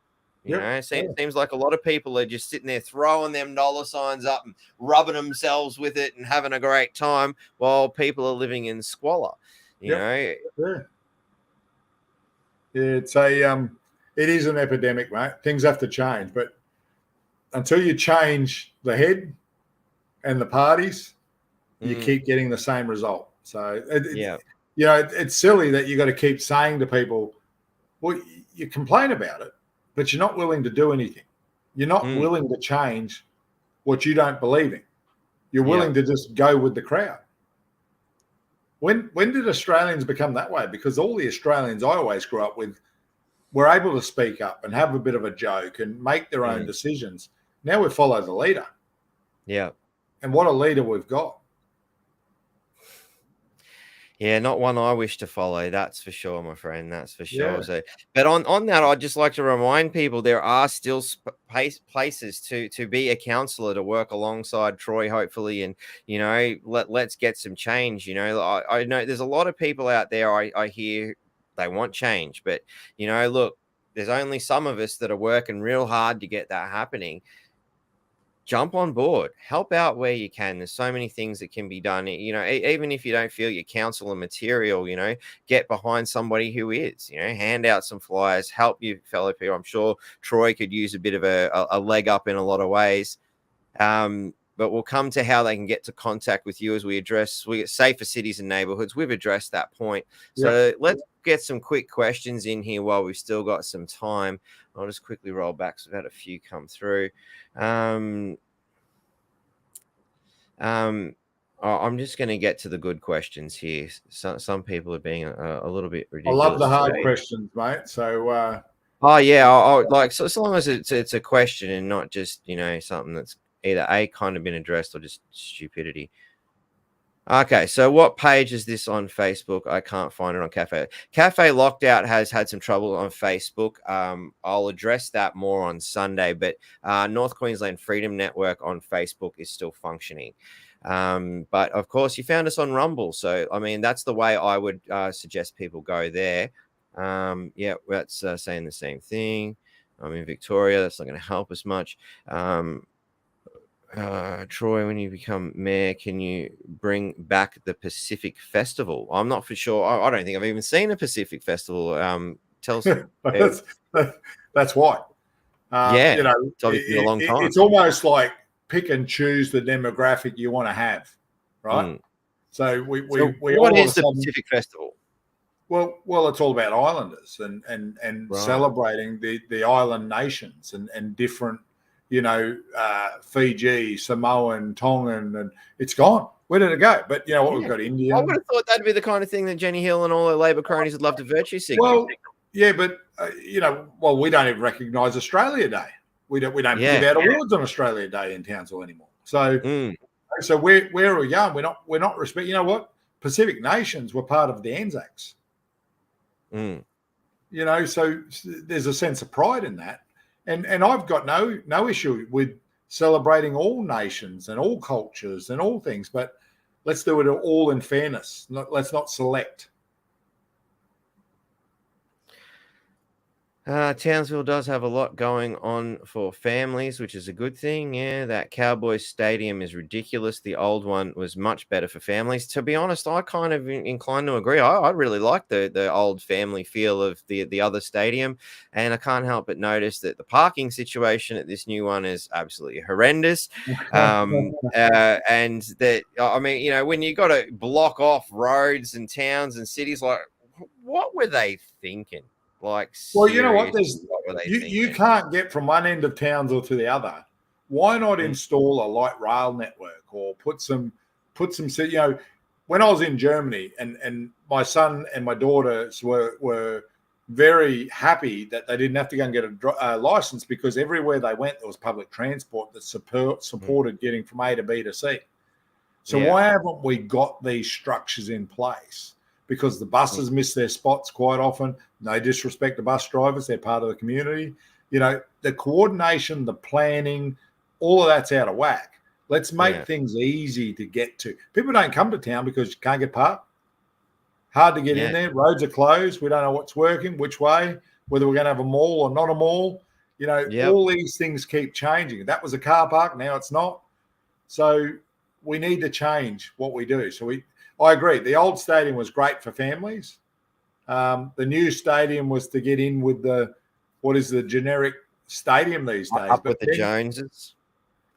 Seems like a lot of people are just sitting there throwing them dollar signs up and rubbing themselves with it and having a great time while people are living in squalor. It is an epidemic, mate. Things have to change, but until you change the head and the parties, you keep getting the same result. So it's silly that you got to keep saying to people, well, you complain about it, but you're not willing to do anything. You're not willing to change what you don't believe in. You're willing to just go with the crowd. When did Australians become that way? Because all the Australians I always grew up with were able to speak up and have a bit of a joke and make their own decisions. Now we follow the leader. Yeah. And what a leader we've got. Yeah, not one I wish to follow. That's for sure, my friend. That's for sure. Yeah. So, but on that, I'd just like to remind people there are still places to be a councillor, to work alongside Troy, hopefully, and let's get some change. I know there's a lot of people out there. I hear they want change, but look, there's only some of us that are working real hard to get that happening. Jump on board, help out where you can. There's so many things that can be done. Even if you don't feel your councillor material, get behind somebody who is, hand out some flyers, help your fellow people. I'm sure Troy could use a bit of a leg up in a lot of ways. But we'll come to how they can get to contact with you as we get safer cities and neighborhoods. We've addressed that point. So let's get some quick questions in here while we've still got some time. I'll just quickly roll back. So we've had a few come through. I'm just going to get to the good questions here. Some people are being a little bit ridiculous. I love the hard questions, mate. So, so long as it's a question and not just something that's either kind of been addressed or just stupidity. Okay, so what page is this on Facebook? I can't find it on Cafe. Cafe Locked-Out has had some trouble on Facebook. I'll address that more on Sunday, but North Queensland Freedom Network on Facebook is still functioning. But of course, you found us on Rumble, so I mean that's the way I would suggest people go there. Yeah, that's saying the same thing. I'm in Victoria. That's not going to help us much. Troy, when you become mayor, can you bring back the Pacific Festival? I'm not for sure. I don't think I've even seen a Pacific Festival. Tell us. That's why. Yeah, you know, it's obviously been a long time. It's almost like pick and choose the demographic you want to have, right? So we what is the Pacific Festival? Well, it's all about islanders and Right. celebrating the island nations and different, Fiji, Samoan, Tongan, and it's gone. Where did it go? But you know what? We've got India. I would have thought that'd be the kind of thing that Jenny Hill and all her Labor cronies would love to virtue signal. Well, yeah, but we don't even recognise Australia Day. We don't give out awards on Australia Day in Townsville anymore. So, so where are we going? We're not respect. You know what? Pacific nations were part of the Anzacs. So there's a sense of pride in that. And I've got no issue with celebrating all nations and all cultures and all things, but let's do it all in fairness. Let's not select. Townsville does have a lot going on for families, which is a good thing. Yeah, that Cowboys Stadium is ridiculous. The old one was much better for families. To be honest, I kind of inclined to agree. I really like the old family feel of the other stadium, and I can't help but notice that the parking situation at this new one is absolutely horrendous. And that, I mean, when you got to block off roads and towns and cities, like, what were they thinking? Like, well, you know what? You can't get from one end of Townsville to the other. Why not install a light rail network or put some? When I was in Germany, and my son and my daughters were very happy that they didn't have to go and get a license, because everywhere they went there was public transport that supported getting from A to B to C. So why haven't we got these structures in place? Because the buses miss their spots quite often. No disrespect to bus drivers, they're part of the community. The coordination, the planning, all of that's out of whack. Let's make things easy to get to. People don't come to town because you can't get parked. Hard to get in there. Roads are closed. We don't know what's working, which way, whether we're going to have a mall or not a mall. All these things keep changing. That was a car park. Now it's not. So we need to change what we do. I agree. The old stadium was great for families. The new stadium was to get in with what is the generic stadium these days. Up with the Joneses.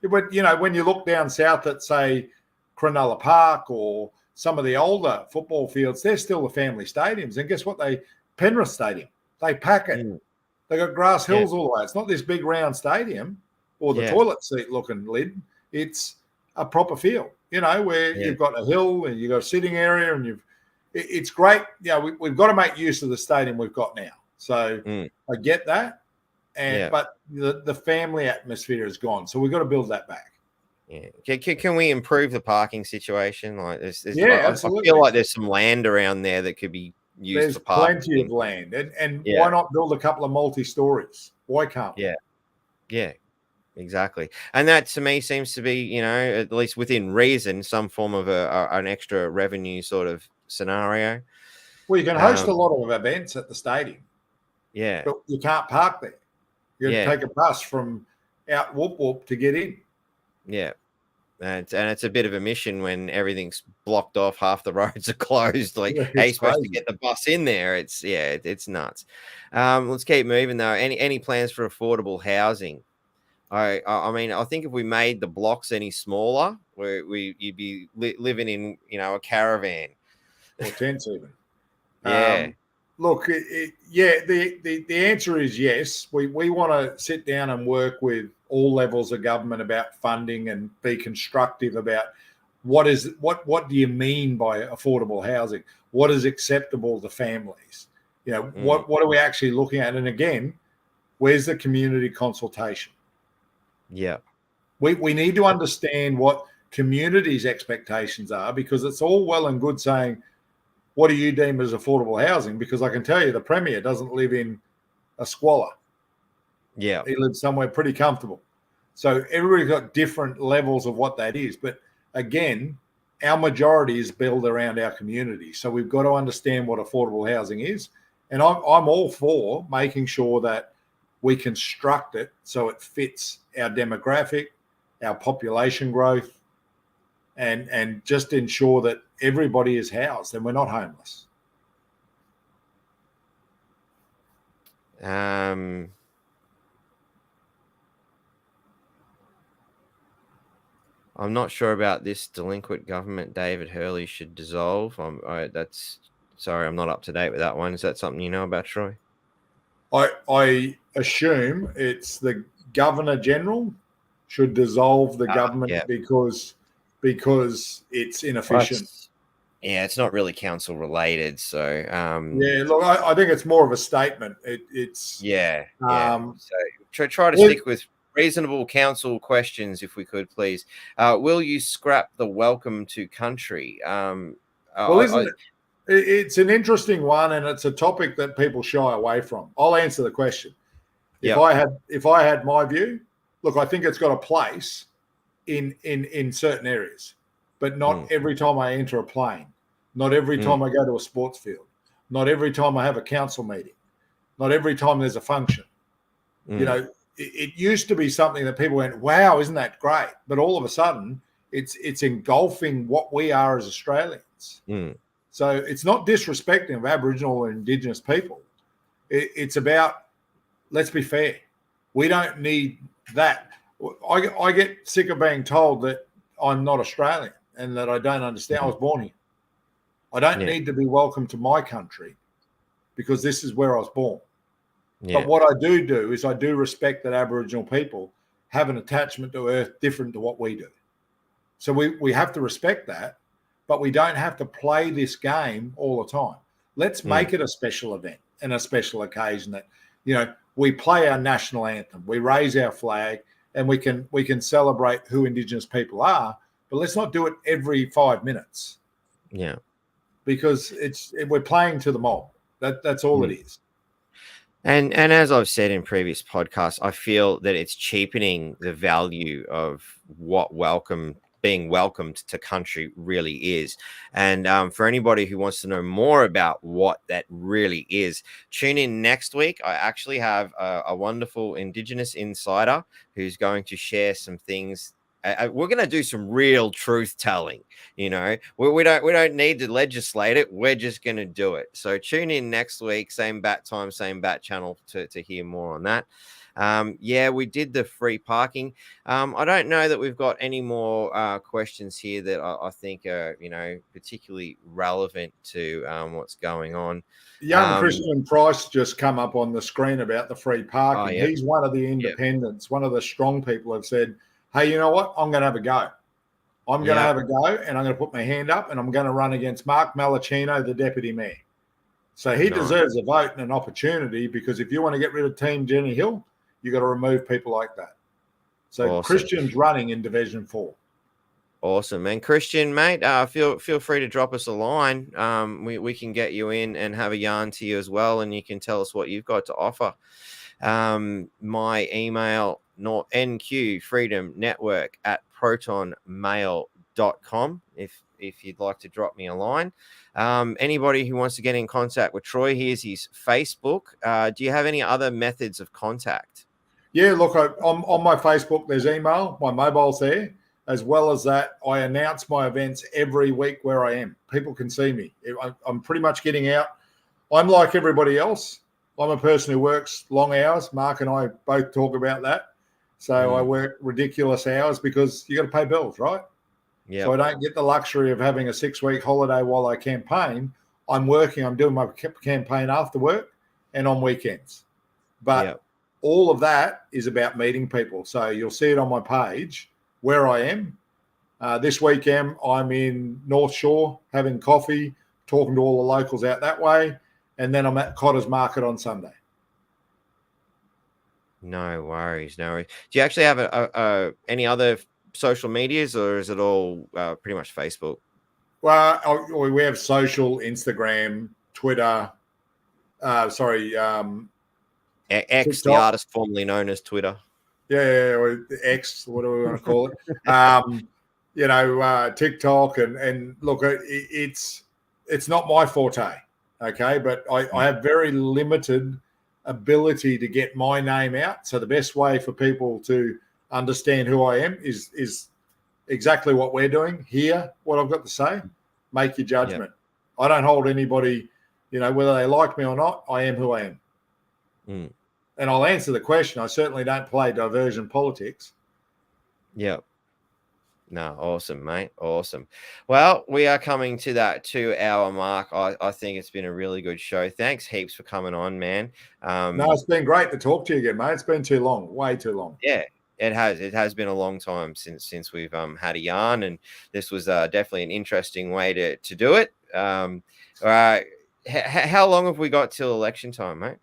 But, when you look down south at, say, Cronulla Park or some of the older football fields, they're still the family stadiums. And guess what? Penrith Stadium, they pack it. They got grass hills all the way. It's not this big round stadium or the toilet seat looking lid. It's a proper field. Where you've got a hill and you've got a sitting area, and it's great. We've got to make use of the stadium we've got now. So I get that. But the family atmosphere is gone. So we've got to build that back. Yeah. Can we improve the parking situation? Like absolutely. I feel like there's some land around there that could be used for parking. There's plenty of land. And why not build a couple of multi-stories? Why can't we? Yeah. Exactly. And that to me seems to be, at least within reason, some form of an extra revenue sort of scenario. Well, you can host a lot of events at the stadium. Yeah. But you can't park there. You have to take a bus from out Whoop Whoop to get in. Yeah. And it's a bit of a mission when everything's blocked off, half the roads are closed. Like, how are you supposed to get the bus in there? It's nuts. Let's keep moving though. Any plans for affordable housing? I mean, I think if we made the blocks any smaller, you'd be living in, a caravan or tents even. Look, the answer is yes. We want to sit down and work with all levels of government about funding and be constructive about what do you mean by affordable housing? What is acceptable to families? What are we actually looking at? And again, where's the community consultation? Yeah. We need to understand what community's expectations are, because it's all well and good saying, what do you deem as affordable housing? Because I can tell you the Premier doesn't live in a squalor. Yeah. He lives somewhere pretty comfortable. So everybody's got different levels of what that is. But again, our majority is built around our community. So we've got to understand what affordable housing is. And I'm all for making sure that we construct it so it fits our demographic, our population growth, and just ensure that everybody is housed and we're not homeless. I'm not sure about this delinquent government. David Hurley should dissolve. Sorry, I'm not up to date with that one. Is that something you know about, Troy? I assume it's the Governor General should dissolve the government because it's inefficient. It's not really council related. So look, I think it's more of a statement. So try to stick with reasonable council questions, if we could, please. Will you scrap the welcome to country? It's an interesting one, and it's a topic that people shy away from. I'll answer the question. If I had my view, look, I think it's got a place in certain areas, but not every time I enter a plane, not every time I go to a sports field, not every time I have a council meeting, not every time there's a function. You know, it used to be something that people went, wow, isn't that great? But all of a sudden, it's engulfing what we are as Australians. So it's not disrespecting of Aboriginal or Indigenous people. It's about, let's be fair. We don't need that. I get sick of being told that I'm not Australian and that I don't understand. I was born here. I don't need to be welcome to my country because this is where I was born. But what I do is I do respect that Aboriginal people have an attachment to Earth different to what we do. So we have to respect that, but we don't have to play this game all the time. Let's make it a special event and a special occasion that, you know, we play our national anthem, we raise our flag, and we can celebrate who Indigenous people are, but let's not do it every 5 minutes. Yeah. Because we're playing to the mob. That's all it is. And as I've said in previous podcasts, I feel that it's cheapening the value of what being welcomed to country really is. And for anybody who wants to know more about what that really is, tune in next week. I actually have a wonderful Indigenous insider who's going to share some things. We're going to do some real truth telling. You know, we don't need to legislate it. We're just going to do it. So tune in next week, same bat time, same bat channel to hear more on that. We did the free parking. I don't know that we've got any more questions here that I think are, you know, particularly relevant to what's going on. Young Christian Price just come up on the screen about the free parking. He's one of the independents, one of the strong people have said, hey, you know what? I'm going to have a go. I'm going to have a go, and I'm going to put my hand up, and I'm going to run against Mark Malachino, the deputy mayor. So he deserves a vote and an opportunity, because if you want to get rid of Team Jenny Hill, you got to remove people like that. So awesome. Christian's running in Division 4. Awesome. And Christian, mate, feel free to drop us a line. We can get you in and have a yarn to you as well, and you can tell us what you've got to offer. My email, nqfreedomnetwork@protonmail.com if you'd like to drop me a line. Anybody who wants to get in contact with Troy, here's his Facebook. Do you have any other methods of contact? Yeah, look, on my Facebook, there's email. My mobile's there. As well as that, I announce my events every week where I am. People can see me. I'm pretty much getting out. I'm like everybody else. I'm a person who works long hours. Mark and I both talk about that. So I work ridiculous hours because you got to pay bills, right? Yeah. So I don't get the luxury of having a 6-week holiday while I campaign. I'm working. I'm doing my campaign after work and on weekends. But all of that is about meeting people. So you'll see it on my page where I am. This weekend, I'm in North Shore having coffee, talking to all the locals out that way. And then I'm at Cotter's Market on Sunday. No worries. Do you actually have any other social medias, or is it all pretty much Facebook? Well, we have social, Instagram, Twitter. X, the TikTok. artist formerly known as Twitter. Yeah, or X, what do we want to call it? TikTok, and look, it's not my forte, okay, but I have very limited ability to get my name out. So the best way for people to understand who I am is exactly what we're doing here. What I've got to say, make your judgment. Yep. I don't hold anybody, whether they like me or not. I am who I am. And I'll answer the question. I certainly don't play diversion politics. Yeah. No, awesome, mate. Awesome. Well, we are coming to that 2-hour mark. I think it's been a really good show. Thanks heaps for coming on, man. No, it's been great to talk to you again, mate. It's been too long, way too long. Yeah, it has. It has been a long time since we've had a yarn, and this was definitely an interesting way to do it. All right. How long have we got till election time, mate?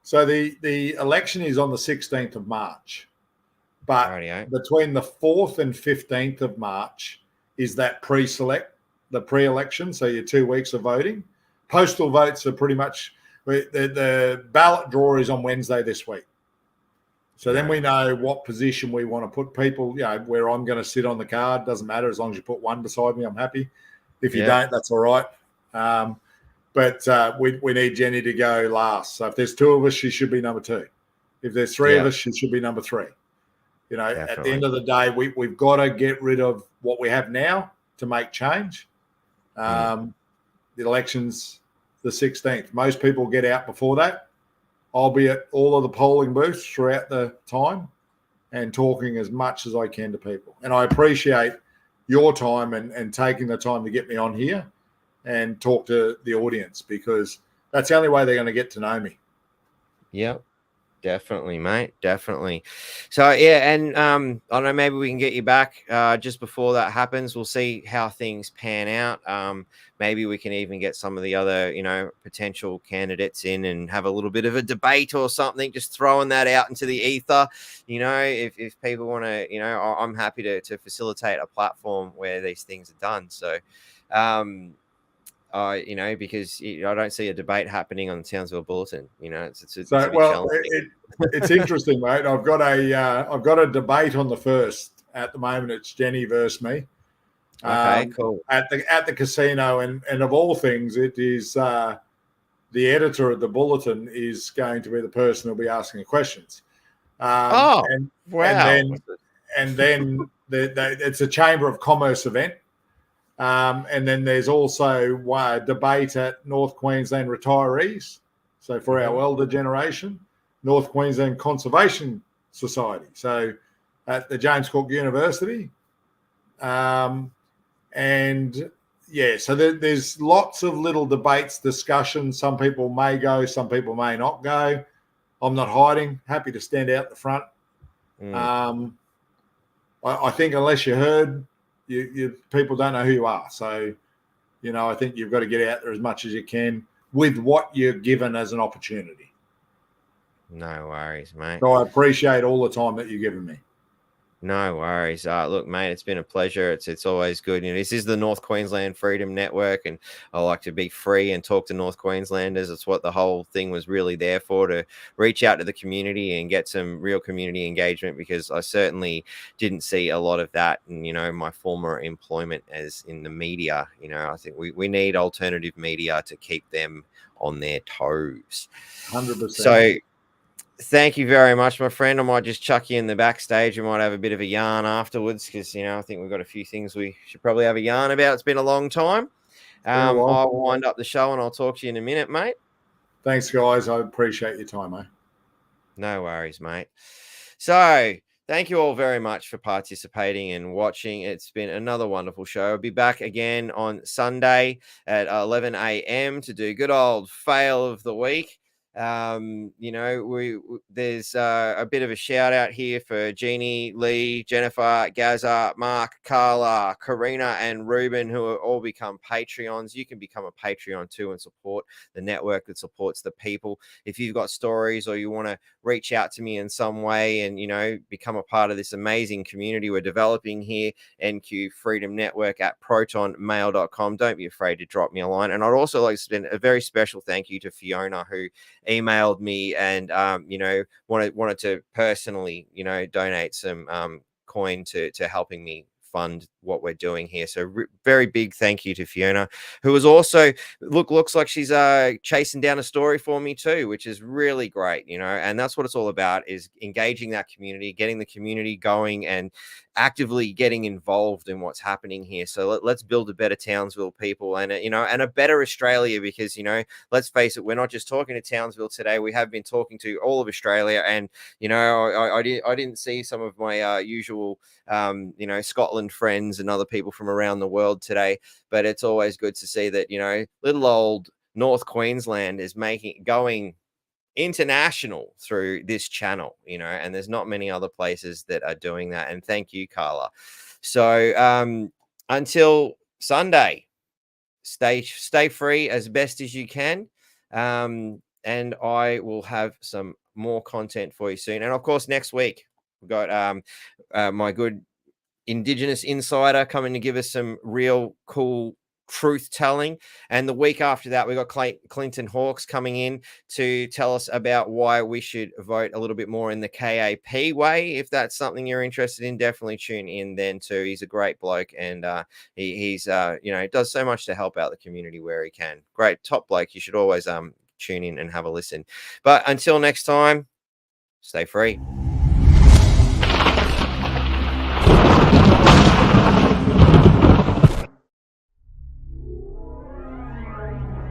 So the election is on the 16th of March, but between the 4th and 15th of March is that the pre-election. So your 2 weeks of voting. Postal votes are pretty much the ballot draw is on Wednesday this week. So then we know what position we want to put people. Where I'm going to sit on the card doesn't matter as long as you put one beside me. I'm happy. If you don't, that's all right. But we need Jenny to go last. So if there's 2 of us, she should be number 2. If there's 3 of us, she should be number 3. Definitely. At the end of the day, we've got to get rid of what we have now to make change. The election's the 16th. Most people get out before that. I'll be at all of the polling booths throughout the time and talking as much as I can to people. And I appreciate your time and taking the time to get me on here and talk to the audience, because that's the only way they're going to get to know me. Yep, definitely, mate. Definitely. So, yeah, and I don't know, maybe we can get you back just before that happens. We'll see how things pan out. Maybe we can even get some of the other, potential candidates in and have a little bit of a debate or something, just throwing that out into the ether. If people want to, I'm happy to facilitate a platform where these things are done. So, because I don't see a debate happening on the Townsville Bulletin. It's interesting, mate. I've got a debate on the 1st at the moment. It's Jenny versus me. Okay, cool. At the casino, and of all things, it is the editor of the Bulletin is going to be the person who'll be asking the questions. Wow! And then it's a Chamber of Commerce event. And then there's also a debate at North Queensland retirees. So for our elder generation, North Queensland Conservation Society. So at the James Cook University. So there's lots of little debates, discussions. Some people may go, some people may not go. I'm not hiding. Happy to stand out the front. I think unless you heard, you people don't know who you are. So, I think you've got to get out there as much as you can with what you're given as an opportunity. No worries, mate. So I appreciate all the time that you've given me. No worries. Look, mate, it's been a pleasure. It's always good. This is the North Queensland Freedom Network, and I like to be free and talk to North Queenslanders. It's what the whole thing was really there for, to reach out to the community and get some real community engagement, because I certainly didn't see a lot of that in, my former employment as in the media. I think we need alternative media to keep them on their toes. 100%. So, thank you very much, my friend. I might just chuck you in the backstage. We might have a bit of a yarn afterwards, because, I think we've got a few things we should probably have a yarn about. It's been a long time. I'll wind up the show and I'll talk to you in a minute, mate. Thanks, guys. I appreciate your time, mate. No worries, mate. So, thank you all very much for participating and watching. It's been another wonderful show. I'll be back again on Sunday at 11 a.m. to do good old fail of the week. You know, there's a bit of a shout out here for Jeannie, Lee, Jennifer, Gaza, Mark, Carla, Karina, and Ruben, who have all become Patreons. You can become a Patreon too and support the network that supports the people. If you've got stories or you want to reach out to me in some way and, you know, become a part of this amazing community we're developing here, NQ Freedom Network at protonmail.com. Don't be afraid to drop me a line. And I'd also like to send a very special thank you to Fiona, who emailed me and you know, wanted to personally, you know, donate some coin to helping me fund what we're doing here. So very big thank you to Fiona, who is also looks like she's chasing down a story for me too, which is really great, you know. And that's what it's all about, is engaging that community, getting the community going, and actively getting involved in what's happening here. So let's build a better Townsville, people, and you know, and a better Australia, because, you know, let's face it, we're not just talking to Townsville today. We have been talking to all of Australia, and, you know, I didn't see some of my usual you know, Scotland friends and other people from around the world today, but it's always good to see that, you know, little old North Queensland is going international through this channel, you know, and there's not many other places that are doing that. And thank you, Carla. So until Sunday, stay free as best as you can, and I will have some more content for you soon. And of course, next week we've got my good Indigenous insider coming to give us some real cool truth telling. And the week after that, we got Clinton Hawkes coming in to tell us about why we should vote a little bit more in the KAP way. If that's something you're interested in, definitely tune in then too. He's a great bloke, and he's you know, does so much to help out the community where he can. Great, top bloke. You should always tune in and have a listen. But until next time, stay free.